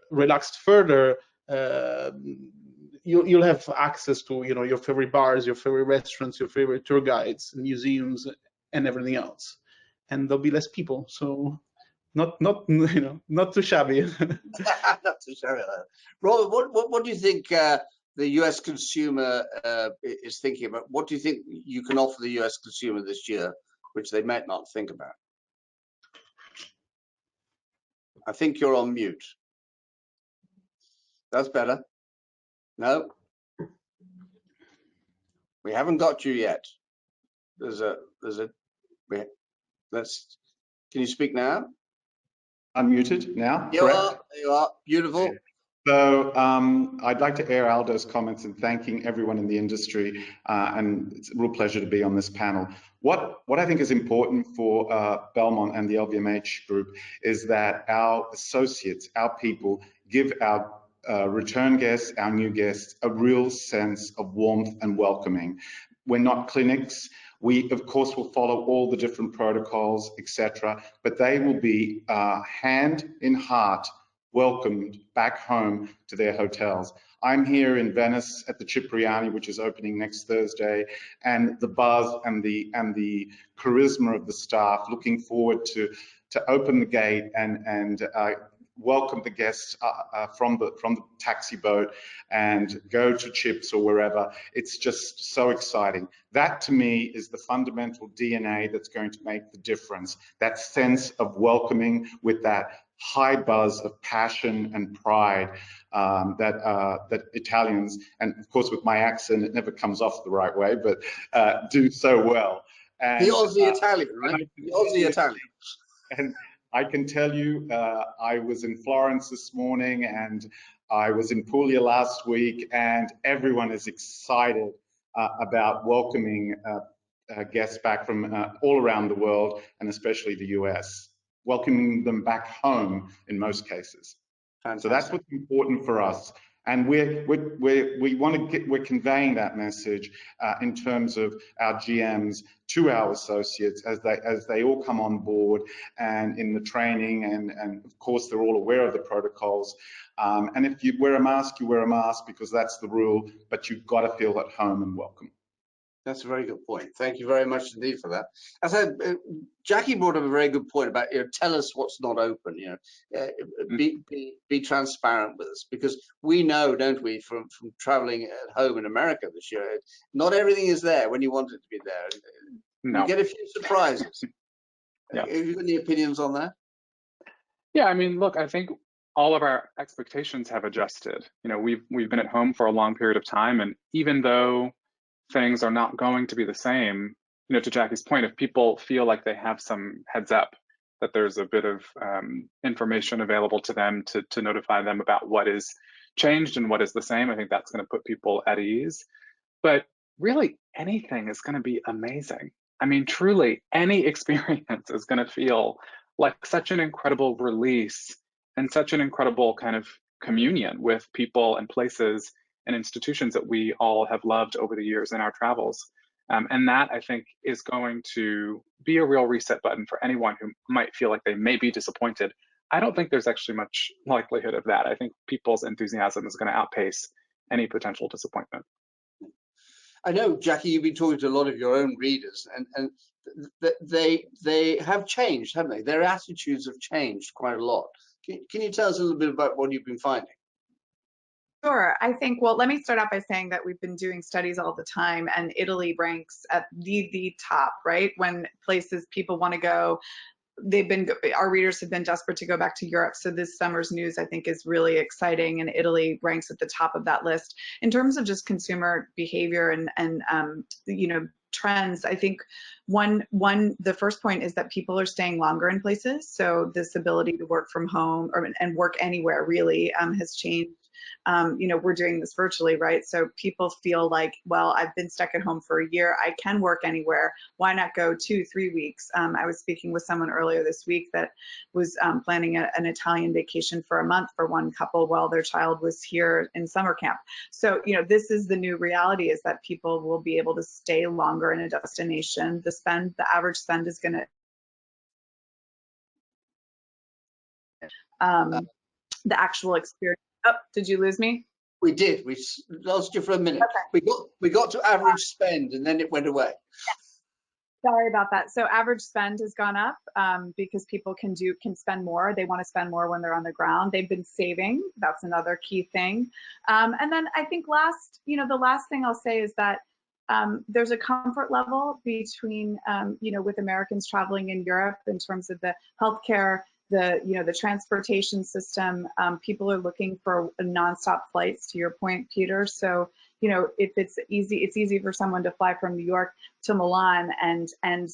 relaxed further. You'll have access to your favorite bars, your favorite restaurants, your favorite tour guides, museums, and everything else, and there'll be less people. So not too shabby. Not too shabby. Robert, what do you think the US consumer is thinking about? What do you think you can offer the US consumer this year, which they might not think about? I think you're on mute. That's better. No, we haven't got you yet. Can you speak now? Unmuted now. You are beautiful. Okay. So I'd like to air Aldo's comments and thanking everyone in the industry, and it's a real pleasure to be on this panel. What I think is important for Belmont and the LVMH group is that our associates, our people, give our return guests, our new guests, a real sense of warmth and welcoming. We're not clinics. We, of course, will follow all the different protocols, etc., but they will be hand in heart welcomed back home to their hotels. I'm here in Venice at the Cipriani, which is opening next Thursday, and the buzz and the charisma of the staff, looking forward to open the gate and welcome the guests from the taxi boat and go to Chips or wherever. It's just so exciting. That to me is the fundamental DNA that's going to make the difference. That sense of welcoming with that high buzz of passion and pride that Italians, and of course with my accent it never comes off the right way, but do so well. And, the Aussie Italian, right? The Aussie Italian. And I can tell you, I was in Florence this morning and I was in Puglia last week, and everyone is excited about welcoming guests back from all around the world, and especially the US, welcoming them back home in most cases. Fantastic. So that's what's important for us. And we're conveying that message in terms of our GMs to our associates as they all come on board and in the training, and of course they're all aware of the protocols. And if you wear a mask, you wear a mask because that's the rule, but you've got to feel at home and welcome. That's a very good point. Thank you very much indeed for that. As Jackie brought up a very good point about, tell us what's not open. Be transparent with us, because we know, don't we, from traveling at home in America this year, not everything is there when you want it to be there. No. You get a few surprises. Yeah. Have you got any opinions on that? Yeah, I mean, look, I think all of our expectations have adjusted. We've been at home for a long period of time, and even though things are not going to be the same, to Jackie's point, if people feel like they have some heads up, that there's a bit of information available to them to notify them about what is changed and what is the same, I think that's going to put people at ease. But really, anything is going to be amazing. I mean, truly, any experience is going to feel like such an incredible release and such an incredible kind of communion with people and places and institutions that we all have loved over the years in our travels. And that, I think, is going to be a real reset button for anyone who might feel like they may be disappointed. I don't think there's actually much likelihood of that. I think people's enthusiasm is going to outpace any potential disappointment. I know, Jackie, you've been talking to a lot of your own readers, and they have changed, haven't they? Their attitudes have changed quite a lot. Can you tell us a little bit about what you've been finding? Sure. I think, well, let me start out by saying that we've been doing studies all the time, and Italy ranks at the top, right? When places people want to go, our readers have been desperate to go back to Europe. So this summer's news, I think, is really exciting, and Italy ranks at the top of that list. In terms of just consumer behavior and trends, I think the first point is that people are staying longer in places. So this ability to work from home and work anywhere really has changed. We're doing this virtually, right? So people feel like, well, I've been stuck at home for a year. I can work anywhere. Why not go 2-3 weeks? I was speaking with someone earlier this week that was planning an Italian vacation for a month for one couple while their child was here in summer camp. So, this is the new reality, is that people will be able to stay longer in a destination. The average spend is going to, the actual experience. Oh, did you lose me? We did. We lost you for a minute. Okay. We got to average spend, and then it went away. Yes. Sorry about that. So average spend has gone up because people can spend more. They want to spend more when they're on the ground. They've been saving. That's another key thing. And then I think the last thing I'll say is that there's a comfort level between, with Americans traveling in Europe in terms of the healthcare, the transportation system. People are looking for nonstop flights, to your point, Peter. So, if it's easy for someone to fly from New York to Milan and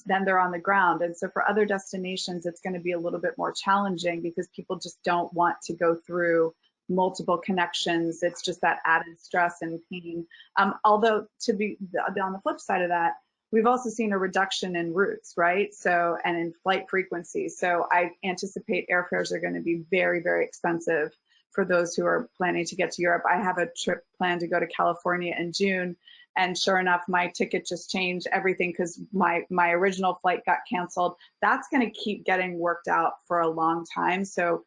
then they're on the ground. And so for other destinations, it's going to be a little bit more challenging because people just don't want to go through multiple connections. It's just that added stress and pain. Although on the flip side of that, we've also seen a reduction in routes, right? So, and in flight frequency. So I anticipate airfares are going to be very, very expensive for those who are planning to get to Europe. I have a trip planned to go to California in June, and sure enough, my ticket just changed everything because my original flight got canceled. That's going to keep getting worked out for a long time. So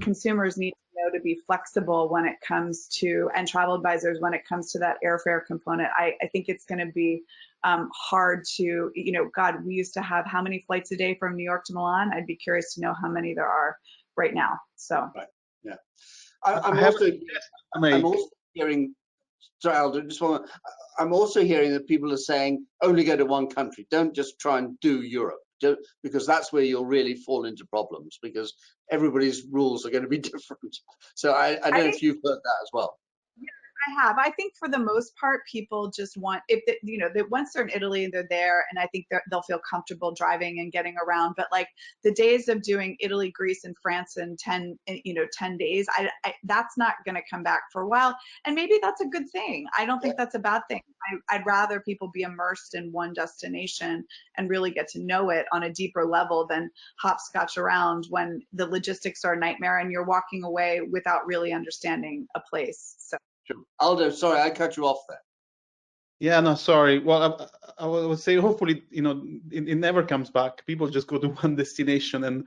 consumers need to know to be flexible when it comes to, and travel advisors when it comes to that airfare component. I think it's going to be hard to, God, we used to have how many flights a day from New York to Milan? I'd be curious to know how many there are right now. So, right. Yeah. I'm also hearing, sorry, Aldo, I'm also hearing that people are saying only go to one country. Don't just try and do Europe, because that's where you'll really fall into problems, because everybody's rules are going to be different. So I don't know if you've heard that as well. I have. I think for the most part, people just want, if they, you know, that once they're in Italy, they're there, and I think they'll feel comfortable driving and getting around. But like the days of doing Italy, Greece, and France in 10 days, that's not going to come back for a while. And maybe that's a good thing. I don't think that's a bad thing. I'd rather people be immersed in one destination and really get to know it on a deeper level than hopscotch around when the logistics are a nightmare and you're walking away without really understanding a place. So. Sure. Aldo, sorry, I cut you off there. Yeah, no, sorry. Well, I would say hopefully, it never comes back. People just go to one destination and,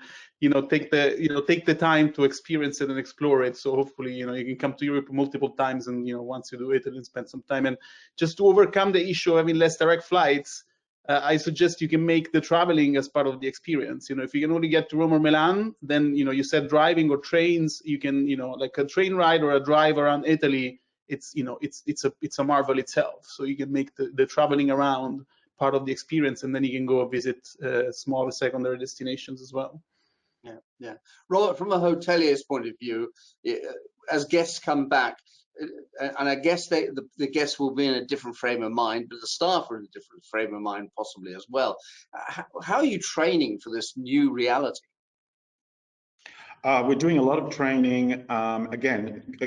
take the time to experience it and explore it. So hopefully, you can come to Europe multiple times, and once you do Italy, spend some time. And just to overcome the issue of having less direct flights, I suggest you can make the traveling as part of the experience. If you can only get to Rome or Milan, then you said driving or trains. You can, like a train ride or a drive around Italy. It's a marvel itself. So you can make the traveling around part of the experience, and then you can go visit small secondary destinations as well. Yeah. Robert, from a hotelier's point of view, as guests come back, and I guess the guests will be in a different frame of mind, but the staff are in a different frame of mind possibly as well. How are you training for this new reality? We're doing a lot of training, again,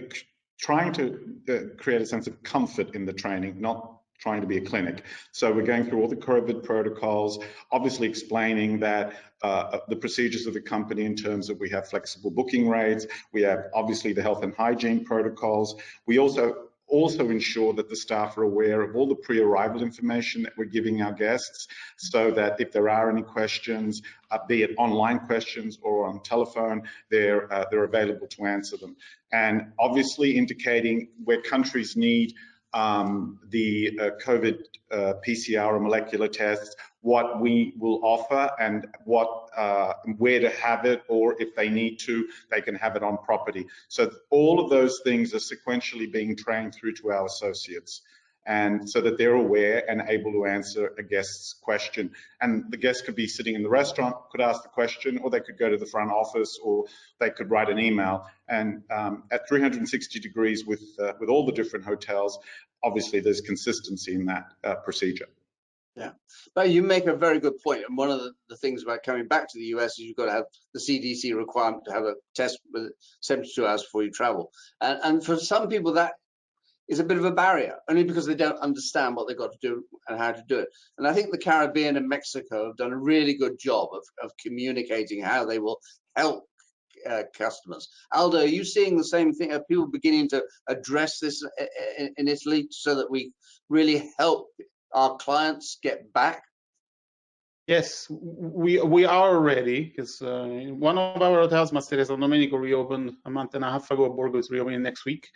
trying to create a sense of comfort in the training, not trying to be a clinic. So we're going through all the COVID protocols, obviously explaining that the procedures of the company in terms of we have flexible booking rates, we have obviously the health and hygiene protocols. We also ensure that the staff are aware of all the pre-arrival information that we're giving our guests, so that if there are any questions, be it online questions or on telephone, they're available to answer them. And obviously indicating where countries need the COVID PCR or molecular tests, what we will offer and where to have it, or if they need to, they can have it on property. So all of those things are sequentially being trained through to our associates, and so that they're aware and able to answer a guest's question. And the guest could be sitting in the restaurant, could ask the question, or they could go to the front office, or they could write an email. And at 360 degrees with all the different hotels, obviously there's consistency in that procedure. Yeah, but you make a very good point. And one of the things about coming back to the US is you've got to have the CDC requirement to have a test with 72 hours before you travel. And for some people, that is a bit of a barrier, only because they don't understand what they've got to do and how to do it. And I think the Caribbean and Mexico have done a really good job of communicating how they will help customers. Aldo, are you seeing the same thing? Are people beginning to address this in Italy so that we really help our clients get back? Yes, we are already, because one of our hotels, Masteria San Domenico, reopened a month and a half ago. Borgo is reopening next week.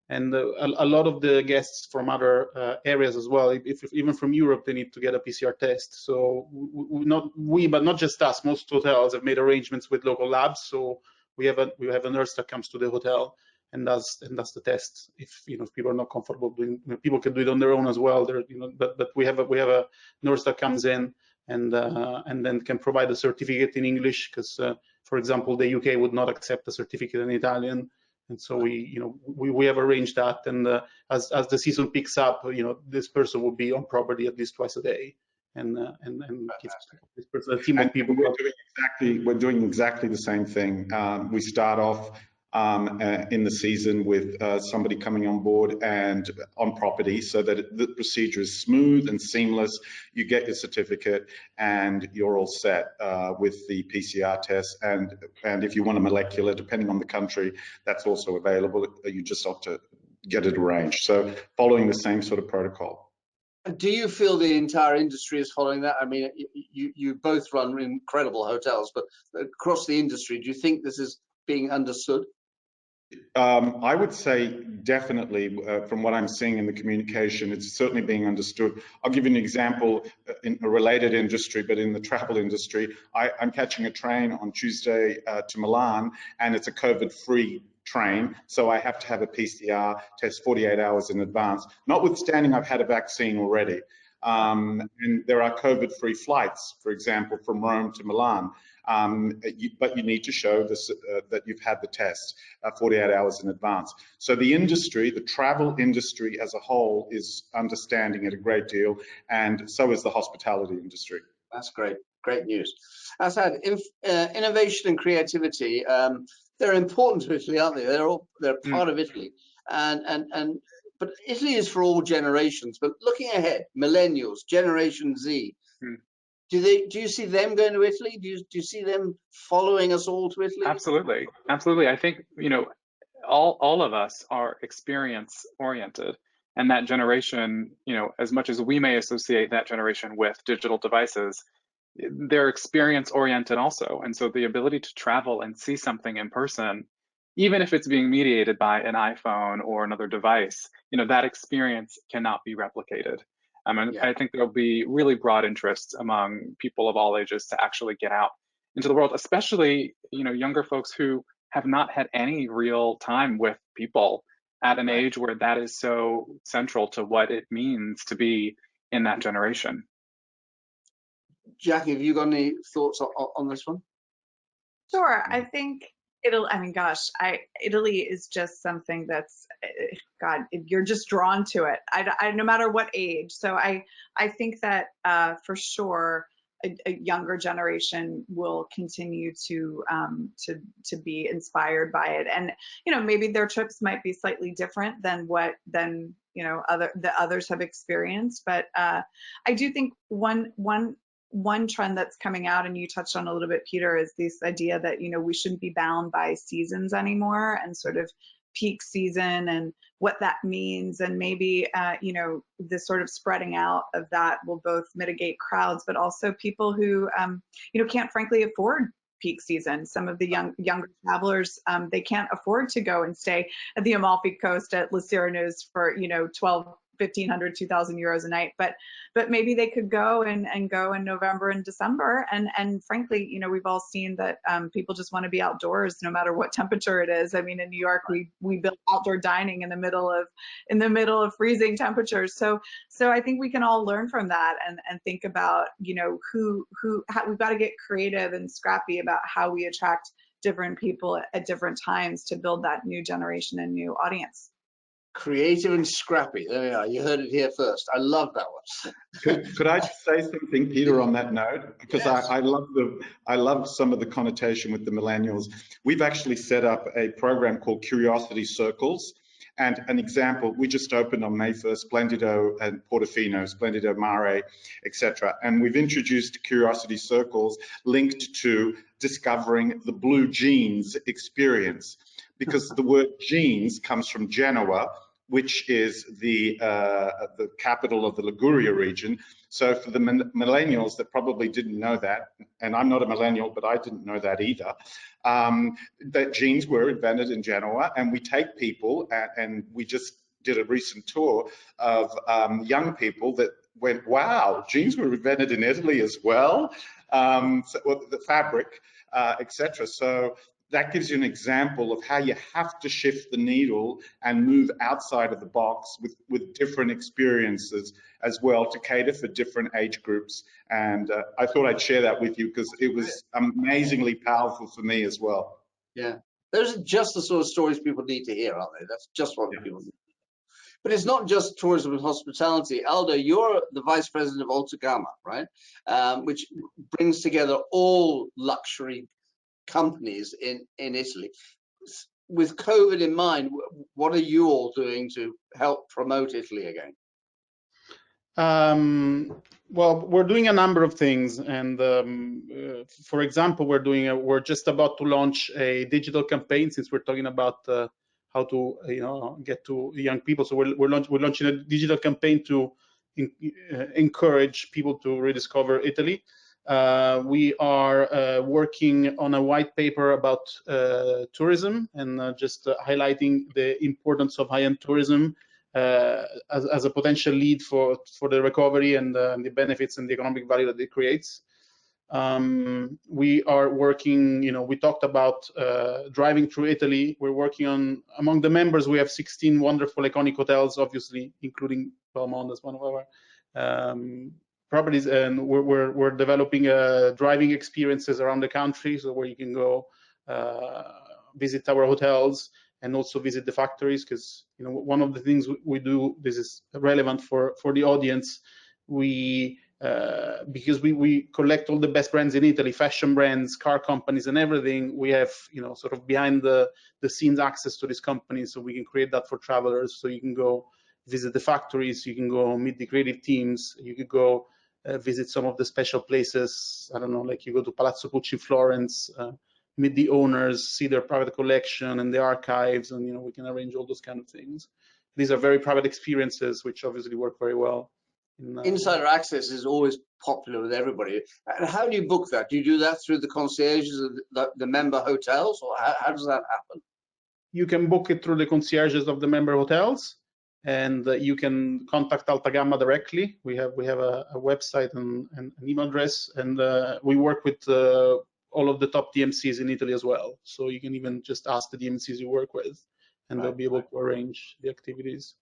And a lot of the guests from other areas as well, even from Europe, they need to get a PCR test. So but not just us, most hotels have made arrangements with local labs. So we have a nurse that comes to the hotel and does the test. If people are not comfortable doing, people can do it on their own as well. But we have a nurse that comes in and then can provide a certificate in English, because for example, the UK would not accept a certificate in Italian. And so we have arranged that, and as the season picks up, this person will be on property at least twice a day, and give this person a team of people. We're doing exactly the same thing. We start off in the season with somebody coming on board and on property, so that the procedure is smooth and seamless. You get your certificate and you're all set with the PCR test. And if you want a molecular, depending on the country, that's also available. You just have to get it arranged. So following the same sort of protocol. Do you feel the entire industry is following that? I mean, you both run incredible hotels, but across the industry, do you think this is being understood? I would say definitely, from what I'm seeing in the communication, it's certainly being understood. I'll give you an example in a related industry, but in the travel industry. I'm catching a train on Tuesday to Milan, and it's a COVID-free train, so I have to have a PCR test 48 hours in advance, notwithstanding I've had a vaccine already. And there are COVID-free flights, for example, from Rome to Milan. But you need to show this, that you've had the test 48 hours in advance. So the industry, the travel industry as a whole, is understanding it a great deal, and so is the hospitality industry. That's great. Great news. As I said, innovation and creativity, they're important to Italy, aren't they? They're part of Italy, but Italy is for all generations. But looking ahead, millennials, Generation Z, do you see them going to Italy? Do you see them following us all to Italy? Absolutely, absolutely. I think, you know, all of us are experience oriented, and that generation, you know, as much as we may associate that generation with digital devices, they're experience oriented also. And so the ability to travel and see something in person, even if it's being mediated by an iPhone or another device, you know, that experience cannot be replicated. And I think there'll be really broad interest among people of all ages to actually get out into the world, especially, you know, younger folks who have not had any real time with people at an age where that is so central to what it means to be in that generation. Jackie, have you got any thoughts on this one? Sure. I think Italy, I mean, gosh, Italy is just something that's, God, you're just drawn to it. No matter what age. So I think that for sure, a younger generation will continue to be inspired by it, and you know, maybe their trips might be slightly different than you know the others have experienced. But I do think one trend that's coming out, and you touched on a little bit, Peter, is this idea that, you know, we shouldn't be bound by seasons anymore, and sort of peak season and what that means. And maybe, you know, the sort of spreading out of that will both mitigate crowds, but also people who, you know, can't frankly afford peak season. Some of the younger travelers, they can't afford to go and stay at the Amalfi Coast at La Sireno's for, you know, 1,500, 2,000 euros a night, but maybe they could go and go in November and December. And frankly, you know, we've all seen that people just want to be outdoors no matter what temperature it is. I mean, in New York, we built outdoor dining in the middle of freezing temperatures. So I think we can all learn from that and think about, you know, we've got to get creative and scrappy about how we attract different people at different times to build that new generation and new audience. Creative and scrappy. There we are. You heard it here first. I love that one. Could I just say something, Peter, on that note? Because yes. I love some of the connotation with the millennials. We've actually set up a program called Curiosity Circles. And an example, we just opened on May 1st, Splendido and Portofino, Splendido Mare, etc. And we've introduced Curiosity Circles linked to discovering the blue jeans experience, because the word jeans comes from Genoa, which is the capital of the Liguria region. So for the millennials that probably didn't know that, and I'm not a millennial, but I didn't know that either, that jeans were invented in Genoa, and we take people, and we just did a recent tour of young people that went, wow, jeans were invented in Italy as well, the fabric, etc. So that gives you an example of how you have to shift the needle and move outside of the box with different experiences as well to cater for different age groups. And I thought I'd share that with you because it was amazingly powerful for me as well. Yeah, those are just the sort of stories people need to hear, aren't they? That's just what people need. But it's not just tourism and hospitality. Aldo, you're the vice president of Altagamma, right? Which brings together all luxury companies in Italy. With COVID in mind, what are you all doing to help promote Italy again? Well, we're doing a number of things, and for example, we're just about to launch a digital campaign, since we're talking about how to get to young people. So we're launching a digital campaign to encourage people to rediscover Italy. We are working on a white paper about tourism, and just highlighting the importance of high-end tourism as a potential lead for the recovery and the benefits and the economic value that it creates. We are working, we talked about driving through Italy. We're working on, among the members, we have 16 wonderful iconic hotels, obviously, including Belmont as one of our properties, and we're developing driving experiences around the country, so where you can go visit our hotels and also visit the factories, because one of the things we do, this is relevant for the audience, because we collect all the best brands in Italy, fashion brands, car companies, and everything. We have sort of behind the scenes access to these companies, so we can create that for travelers. So you can go visit the factories, you can go meet the creative teams, you could go visit some of the special places. I don't know, like you go to Palazzo Pucci in Florence, meet the owners, see their private collection and the archives, and we can arrange all those kind of things. These are very private experiences, which obviously work very well. Insider access is always popular with everybody. And how do you book that? Do you do that through the concierges of the member hotels, or how does that happen? You can book it through the concierges of the member hotels, and you can contact Alta Gamma directly. We have a website and an email address, and we work with all of the top DMCs in Italy as well. So you can even just ask the DMCs you work with, and they'll be able to arrange the activities.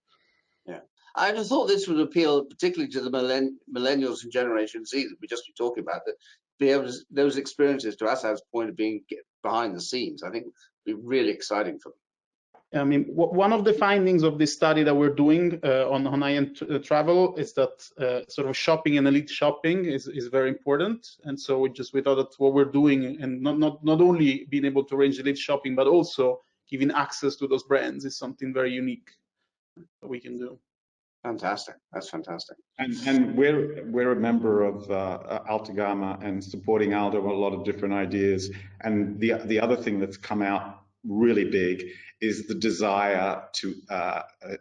Yeah, I just thought this would appeal particularly to the millennials and Generation Z that we just been talking about, that be able to, those experiences, to Assad's point of being behind the scenes, I think would be really exciting for them. I mean, one of the findings of this study that we're doing on high-end travel is that sort of shopping and elite shopping is very important. And so we thought that what we're doing, and not only being able to arrange elite shopping, but also giving access to those brands, is something very unique that we can do. Fantastic. That's fantastic. And we're a member of Alta Gamma and supporting Aldo with a lot of different ideas. And the other thing that's come out really big is the desire to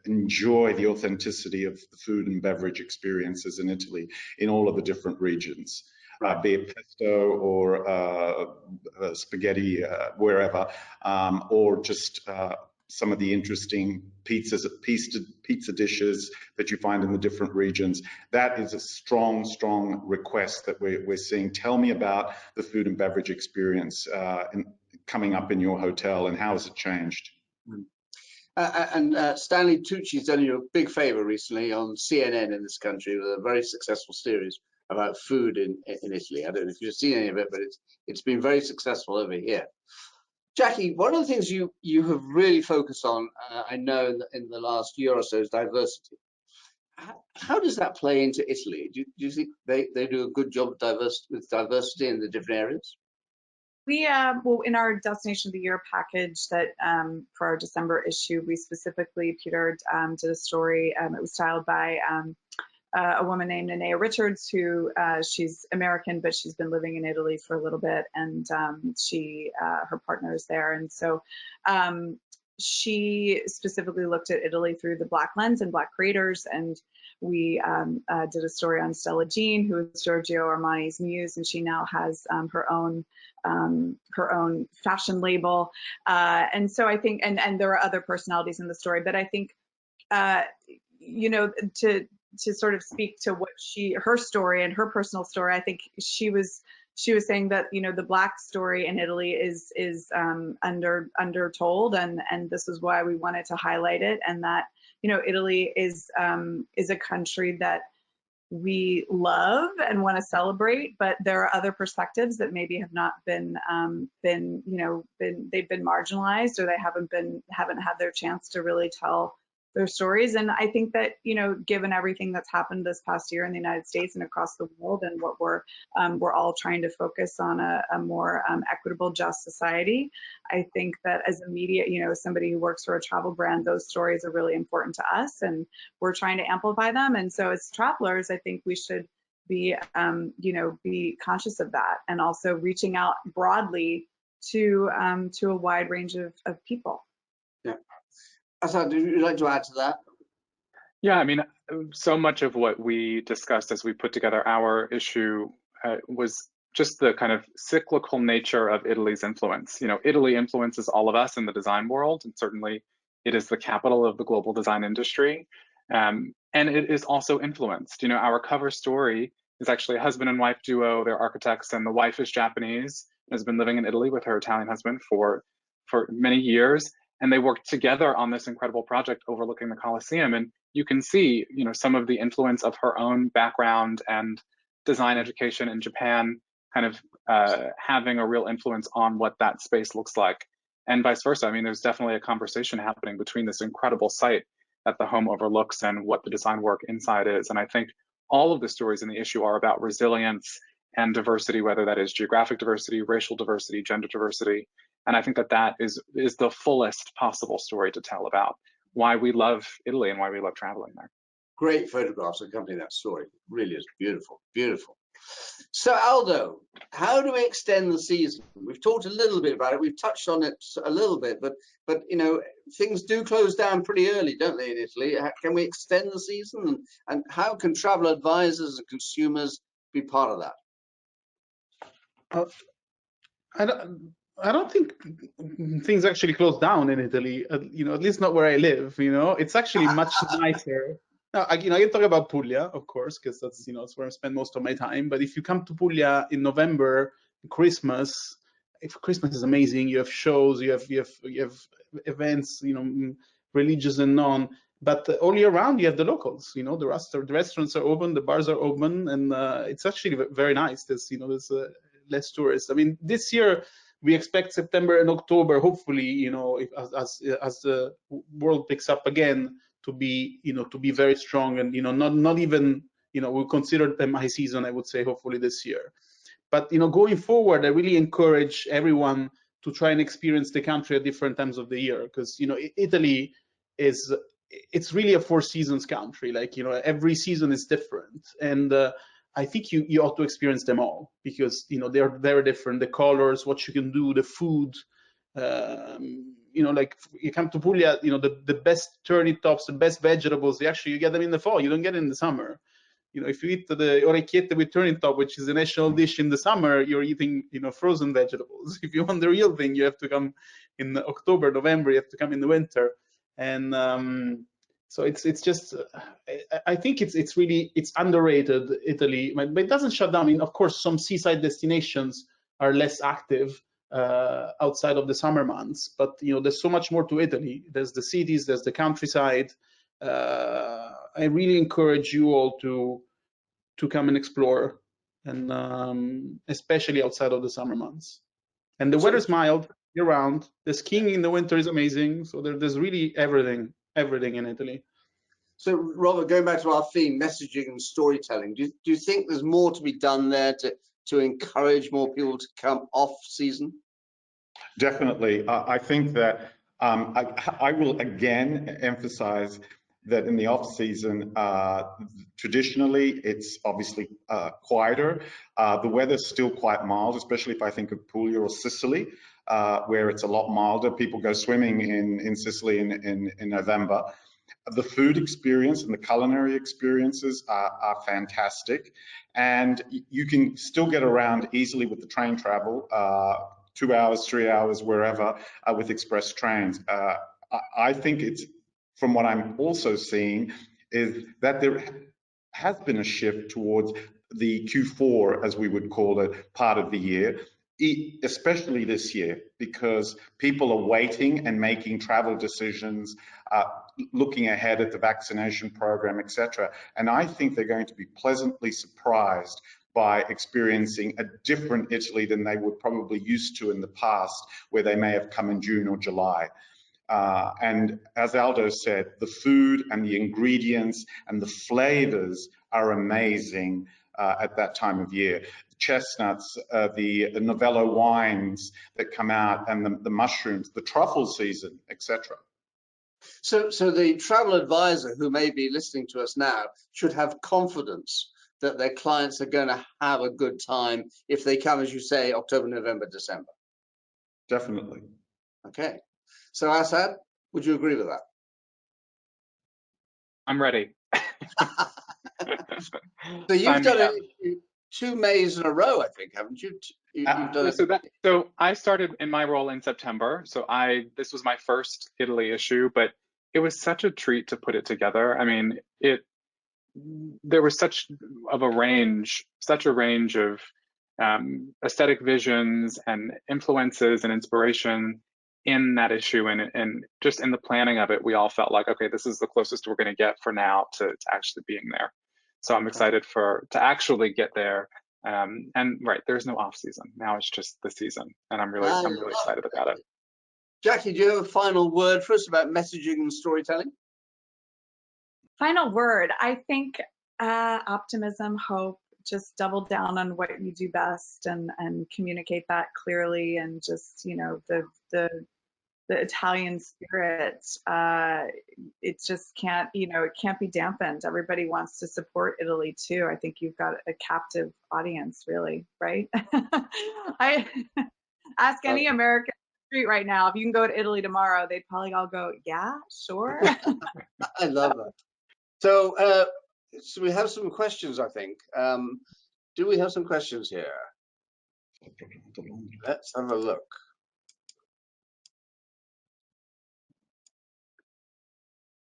enjoy the authenticity of the food and beverage experiences in Italy in all of the different regions, be it pesto or spaghetti, wherever, or just some of the interesting pizza dishes that you find in the different regions. That is a strong request that we're seeing. Tell me about the food and beverage experience coming up in your hotel, and how has it changed? And Stanley Tucci's done you a big favor recently on CNN in this country with a very successful series about food in Italy. I don't know if you've seen any of it, but it's been very successful over here. Jackie, one of the things you have really focused on, I know in the last year or so, is diversity. How does that play into Italy? Do you think they do a good job with diversity in the different areas? We, well, in our Destination of the Year package that for our December issue, we specifically, Peter, did a story. It was styled by a woman named Nenea Richards, who she's American, but she's been living in Italy for a little bit, and her partner is there. And so she specifically looked at Italy through the Black lens and Black creators. And we did a story on Stella Jean, who is Giorgio Armani's muse, and she now has her own fashion label. And so I think, and there are other personalities in the story, but I think, you know, to sort of speak to what her story and her personal story, I think she was saying that, you know, the Black story in Italy is undertold, and this is why we wanted to highlight it, and that, you know, Italy is a country that we love and want to celebrate, but there are other perspectives that maybe have not been they've been marginalized, or they haven't had their chance to really tell their stories. And I think that, you know, given everything that's happened this past year in the United States and across the world, and what we're all trying to focus on a more equitable, just society, I think that as a media, you know, as somebody who works for a travel brand, those stories are really important to us, and we're trying to amplify them. And so as travelers, I think we should be, be conscious of that, and also reaching out broadly to a wide range of people. Yeah. Assad, would you like to add to that? Yeah, I mean, so much of what we discussed as we put together our issue was just the kind of cyclical nature of Italy's influence. You know, Italy influences all of us in the design world, and certainly it is the capital of the global design industry. And it is also influenced. You know, our cover story is actually a husband and wife duo. They're architects, and the wife is Japanese and has been living in Italy with her Italian husband for many years. And they worked together on this incredible project overlooking the Colosseum. And you can see, some of the influence of her own background and design education in Japan kind of having a real influence on what that space looks like, and vice versa. I mean, there's definitely a conversation happening between this incredible site that the home overlooks and what the design work inside is. And I think all of the stories in the issue are about resilience and diversity, whether that is geographic diversity, racial diversity, gender diversity. And I think that is the fullest possible story to tell about why we love Italy and why we love traveling there. Great photographs accompany that story. It really is beautiful, beautiful. So Aldo, how do we extend the season? We've talked a little bit about it. We've touched on it a little bit, but things do close down pretty early, don't they, in Italy? Can we extend the season, and how can travel advisors and consumers be part of that? I don't think things actually close down in Italy. At least not where I live. It's actually much nicer. Now, I can talk about Puglia, of course, because that's that's where I spend most of my time. But if you come to Puglia in November, Christmas is amazing. You have shows, you have events, religious and non. But all year round, you have the locals. The restaurants are open, the bars are open, and it's actually very nice. There's less tourists. I mean, this year we expect September and October, hopefully, as the world picks up again, to be very strong, and not even we'll consider them high season, I would say, hopefully this year. But going forward, I really encourage everyone to try and experience the country at different times of the year, because Italy it's really a 4 seasons country. Like every season is different, and I think you ought to experience them all, because they're very different. The colors, what you can do, the food. Like you come to Puglia, the best turnip tops, the best vegetables, you get them in the fall. You don't get it in the summer. If you eat the orecchiette with turnip top, which is a national dish in the summer, you're eating, frozen vegetables. If you want the real thing, you have to come in October, November. You have to come in the winter, and so it's just, I think it's underrated, Italy, but it doesn't shut down. I mean, of course, some seaside destinations are less active outside of the summer months, but there's so much more to Italy. There's the cities, there's the countryside. I really encourage you all to come and explore, and especially outside of the summer months. And the weather's mild year round. The skiing in the winter is amazing. So there's really everything in Italy. So Robert, going back to our theme, messaging and storytelling, do you think there's more to be done there to encourage more people to come off season? Definitely. I think that I will again emphasize that in the off season, traditionally, it's obviously quieter. The weather's still quite mild, especially if I think of Puglia or Sicily, where it's a lot milder. People go swimming in Sicily in November. The food experience and the culinary experiences are fantastic, and you can still get around easily with the train travel, 2 hours, 3 hours, wherever, with express trains. I think it's, from what I'm also seeing, is that there has been a shift towards the Q4, as we would call it, part of the year, especially this year, because people are waiting and making travel decisions, looking ahead at the vaccination program, etc. And I think they're going to be pleasantly surprised by experiencing a different Italy than they were probably used to in the past, where they may have come in June or July. And as Aldo said, the food and the ingredients and the flavors are amazing at that time of year. The chestnuts, the Novello wines that come out, and the mushrooms, the truffle season, etc. So the travel advisor who may be listening to us now should have confidence that their clients are going to have a good time if they come, as you say, October, November, December. Definitely. Okay. So Asad, would you agree with that? I'm ready. So you've done 2 Mays in a row, I think, haven't you? So I started in my role in September. So this was my first Italy issue, but it was such a treat to put it together. I mean, there was such a range of aesthetic visions and influences and inspiration in that issue and just in the planning of it, we all felt like, okay, this is the closest we're going to get for now to actually being there. So I'm excited to actually get there. And right, there's no off season now; it's just the season, and I'm really excited about it. Jackie, do you have a final word for us about messaging and storytelling? Final word, I think optimism, hope, just double down on what you do best and communicate that clearly, and just, you know, the Italian spirit, it just can't, you know, it can't be dampened. Everybody wants to support Italy too. I think you've got a captive audience, really, right? I ask any American street right now, if you can go to Italy tomorrow, they'd probably all go, yeah, sure. I love that. So, so we have some questions, I think. Do we have some questions here? Let's have a look.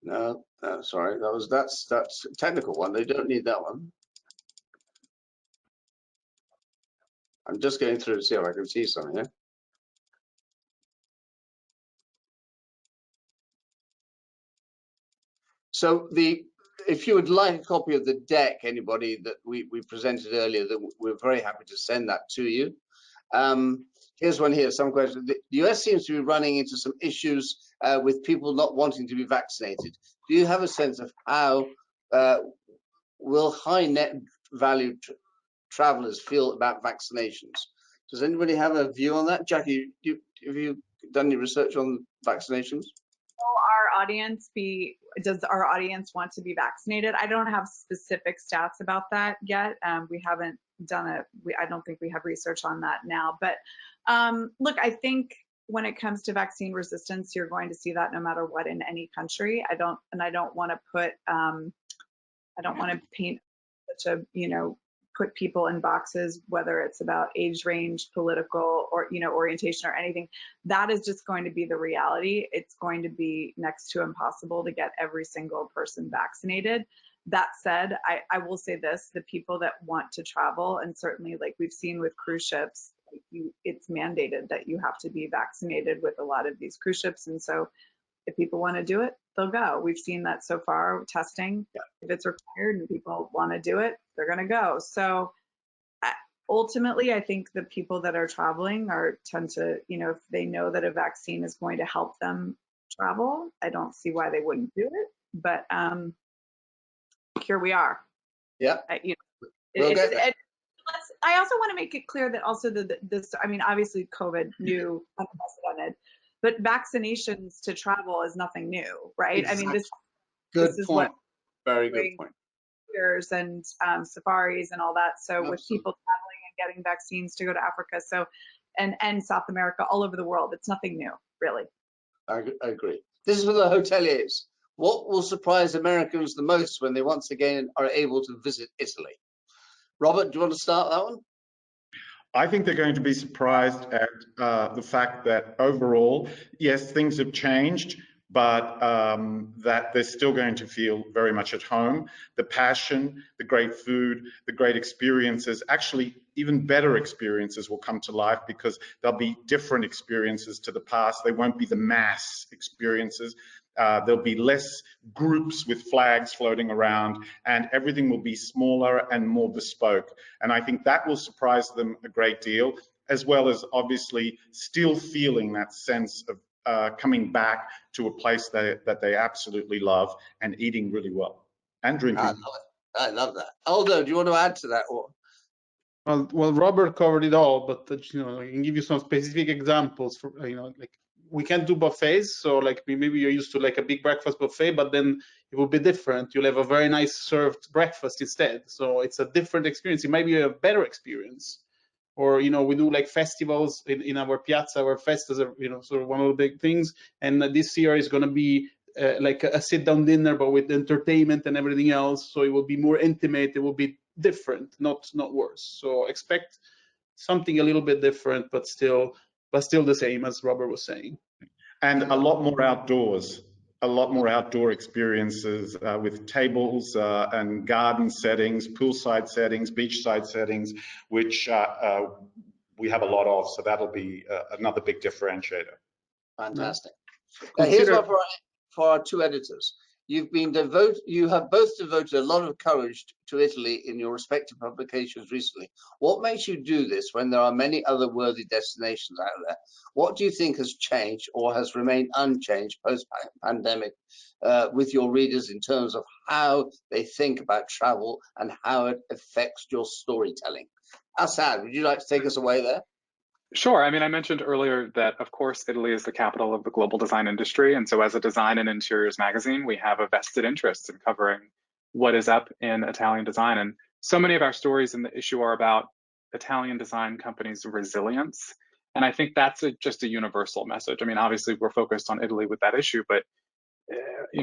No, sorry, that's a technical one. They don't need that one. I'm just going through to see if I can see some here. So if you would like a copy of the deck, anybody that we presented earlier, that we're very happy to send that to you. Here's one here, some questions. The US seems to be running into some issues with people not wanting to be vaccinated. Do you have a sense of how will high net value travelers feel about vaccinations? Does anybody have a view on that? Jackie, have you done any research on vaccinations? Does our audience want to be vaccinated? I don't have specific stats about that yet. We haven't done I don't think we have research on that now. But look, I think when it comes to vaccine resistance, you're going to see that no matter what in any country. I don't want to paint such a, you know, put people in boxes, whether it's about age range, political, or, you know, orientation or anything. That is just going to be the reality. It's going to be next to impossible to get every single person vaccinated. That said, I will say this, the people that want to travel, and certainly like we've seen with cruise ships, it's mandated that you have to be vaccinated with a lot of these cruise ships. And so if people want to do it, they'll go. We've seen that so far, testing. Yeah. If it's required and people want to do it, they're going to go. So ultimately, I think the people that are traveling tend to, you know, if they know that a vaccine is going to help them travel, I don't see why they wouldn't do it. But here we are. Yeah. You know, I also want to make it clear that also this, I mean, obviously COVID, new, unprecedented, but vaccinations to travel is nothing new, right? Exactly. I mean, this is what very good point. Tours and safaris and all that. So absolutely. With people traveling and getting vaccines to go to Africa, so and South America, all over the world, it's nothing new, really. I agree. This is for the hoteliers. What will surprise Americans the most when they once again are able to visit Italy? Robert, do you want to start that one? I think they're going to be surprised at the fact that overall, yes, things have changed, but that they're still going to feel very much at home. The passion, the great food, the great experiences, actually even better experiences will come to life because there'll be different experiences to the past. They won't be the mass experiences. There'll be less groups with flags floating around, and everything will be smaller and more bespoke. And I think that will surprise them a great deal, as well as obviously still feeling that sense of coming back to a place that they absolutely love and eating really well and drinking. I love that. Aldo, do you want to add to that? Or? Well, Robert covered it all, but you know, I can give you some specific examples. For, you know, like we can't do buffets, so like maybe you're used to like a big breakfast buffet, but then it will be different. You'll have a very nice served breakfast instead. So it's a different experience. It might be a better experience. Or, you know, we do like festivals in our piazza, our festas are, you know, sort of one of the big things. And this year is going to be like a sit-down dinner, but with entertainment and everything else. So it will be more intimate. It will be different, not worse. So expect something a little bit different, but still the same, as Robert was saying. And a lot more outdoors. A lot more outdoor experiences with tables and garden settings, poolside settings, beachside settings, which we have a lot of. So that'll be another big differentiator. Fantastic. No. Now, here's one for our two editors. You have both devoted a lot of courage to Italy in your respective publications recently. What makes you do this when there are many other worthy destinations out there? What do you think has changed or has remained unchanged post-pandemic with your readers in terms of how they think about travel and how it affects your storytelling? Assad, would you like to take us away there? Sure. I mean, I mentioned earlier that, of course, Italy is the capital of the global design industry. And so as a design and interiors magazine, we have a vested interest in covering what is up in Italian design. And so many of our stories in the issue are about Italian design companies' resilience. And I think that's just a universal message. I mean, obviously, we're focused on Italy with that issue, but,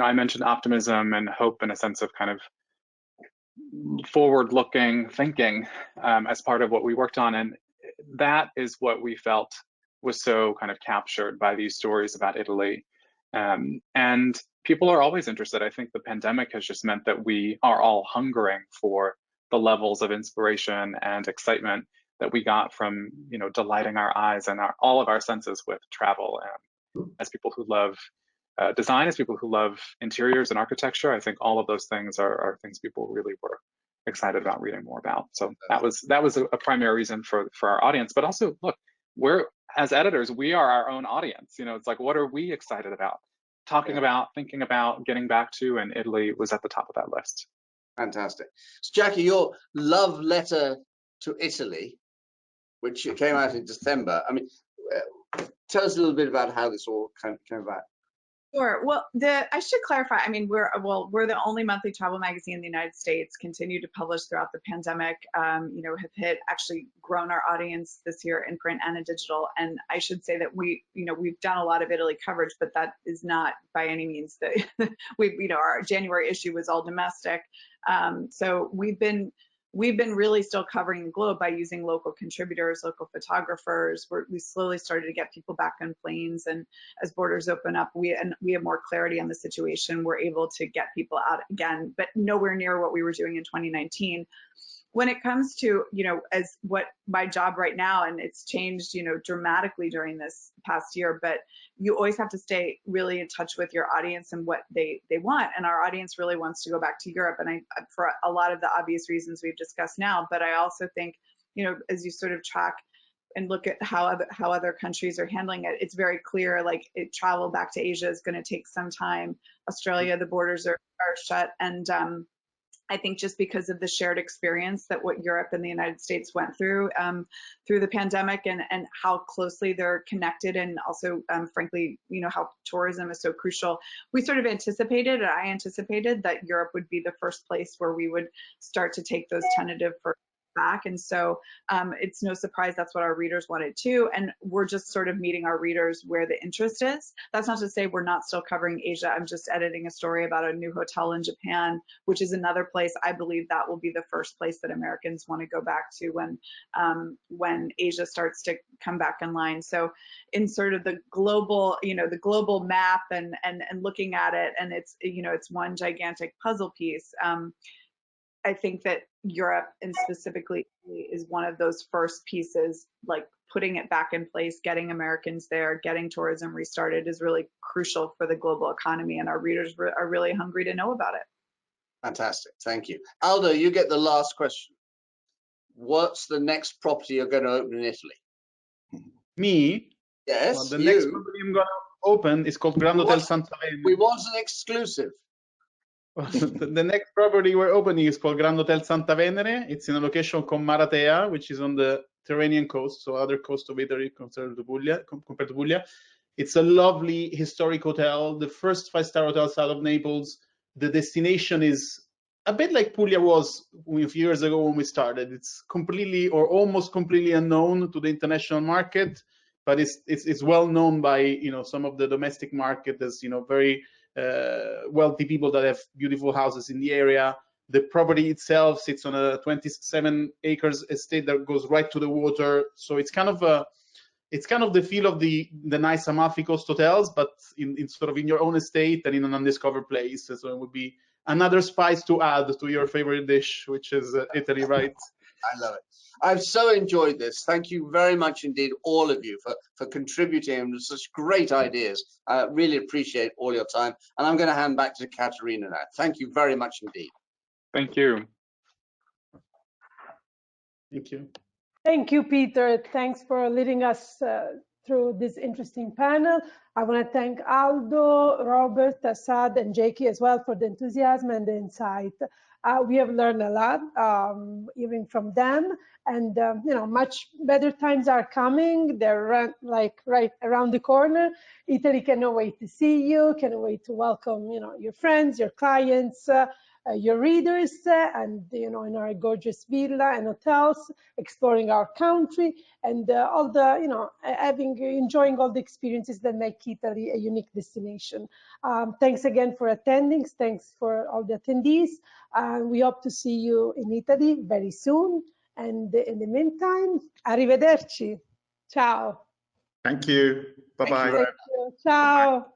I mentioned optimism and hope and a sense of kind of forward-looking thinking as part of what we worked on. And that is what we felt was so kind of captured by these stories about Italy. And people are always interested. I think the pandemic has just meant that we are all hungering for the levels of inspiration and excitement that we got from, delighting our eyes and all of our senses with travel. As people who love design, as people who love interiors and architecture, I think all of those things are things people really were excited about reading more about. So that was a primary reason for our audience. But also, look, we're, as editors, we are our own audience. It's like, what are we excited about, talking about, thinking about, getting back to? And Italy was at the top of that list. Fantastic. So Jackie, your love letter to Italy, which came out in December, I mean, tell us a little bit about how this all came about. Sure. Well, I should clarify. I mean, we're the only monthly travel magazine in the United States. Continue to publish throughout the pandemic. Have actually grown our audience this year in print and in digital. And I should say that we've done a lot of Italy coverage, but that is not by any means that our January issue was all domestic. So we've been really still covering the globe by using local contributors, local photographers. We slowly started to get people back on planes, and as borders open up, we have more clarity on the situation. We're able to get people out again, but nowhere near what we were doing in 2019. When it comes to, as what my job right now, and it's changed, dramatically during this past year, but you always have to stay really in touch with your audience and what they want. And our audience really wants to go back to Europe. And for a lot of the obvious reasons we've discussed now, but I also think, as you sort of track and look at how other countries are handling it, it's very clear, like travel back to Asia is going to take some time. Australia, the borders are shut. And, I think just because of the shared experience that what Europe and the United States went through the pandemic and how closely they're connected, and also, frankly, how tourism is so crucial. We sort of anticipated, and I anticipated, that Europe would be the first place where we would start to take those tentative first back. And so it's no surprise that's what our readers wanted too. And we're just sort of meeting our readers where the interest is. That's not to say we're not still covering Asia. I'm just editing a story about a new hotel in Japan, which is another place. I believe that will be the first place that Americans want to go back to when Asia starts to come back in line. So in sort of the global, the global map and looking at it, and it's, it's one gigantic puzzle piece. I think that Europe, and specifically is one of those first pieces, like putting it back in place, getting Americans there, getting tourism restarted is really crucial for the global economy, and our readers are really hungry to know about it. Fantastic, thank you. Aldo, you get the last question. What's the next property you're going to open in Italy? Me? Yes, well, the next property I'm going to open is called Grand Hotel Santa Venere. We want an exclusive. The next property we're opening is called Grand Hotel Santa Venere. It's in a location called Maratea, which is on the Tyrrhenian coast, so other coast of Italy compared to Puglia. It's a lovely historic hotel, the first 5-star hotel south of Naples. The destination is a bit like Puglia was a few years ago when we started. It's completely or almost completely unknown to the international market, but it's well known by some of the domestic market as very wealthy people that have beautiful houses in the area. The property itself sits on a 27 acres estate that goes right to the water, so it's kind of the feel of the nice Amalfi Coast hotels, but in sort of in your own estate and in an undiscovered place. So it would be another spice to add to your favorite dish, which is Italy, right? I love it. I've so enjoyed this. Thank you very much indeed, all of you, for contributing with such great ideas. I really appreciate all your time. And I'm going to hand back to Katerina now. Thank you very much indeed. Thank you. Thank you. Thank you, Peter. Thanks for leading us through this interesting panel. I want to thank Aldo, Robert, Assad, and Jackie as well for the enthusiasm and the insight. We have learned a lot, even from them, and you know, much better times are coming. They're like right around the corner. Italy cannot wait to see you. Cannot wait to welcome, you know, your friends, your clients, your readers, and you know, in our gorgeous villa and hotels, exploring our country, and all the, you know, enjoying all the experiences that make Italy a unique destination. Thanks again for attending. Thanks for all the attendees. We hope to see you in Italy very soon. And in the meantime, arrivederci. Ciao. Thank you. Bye-bye. Ciao.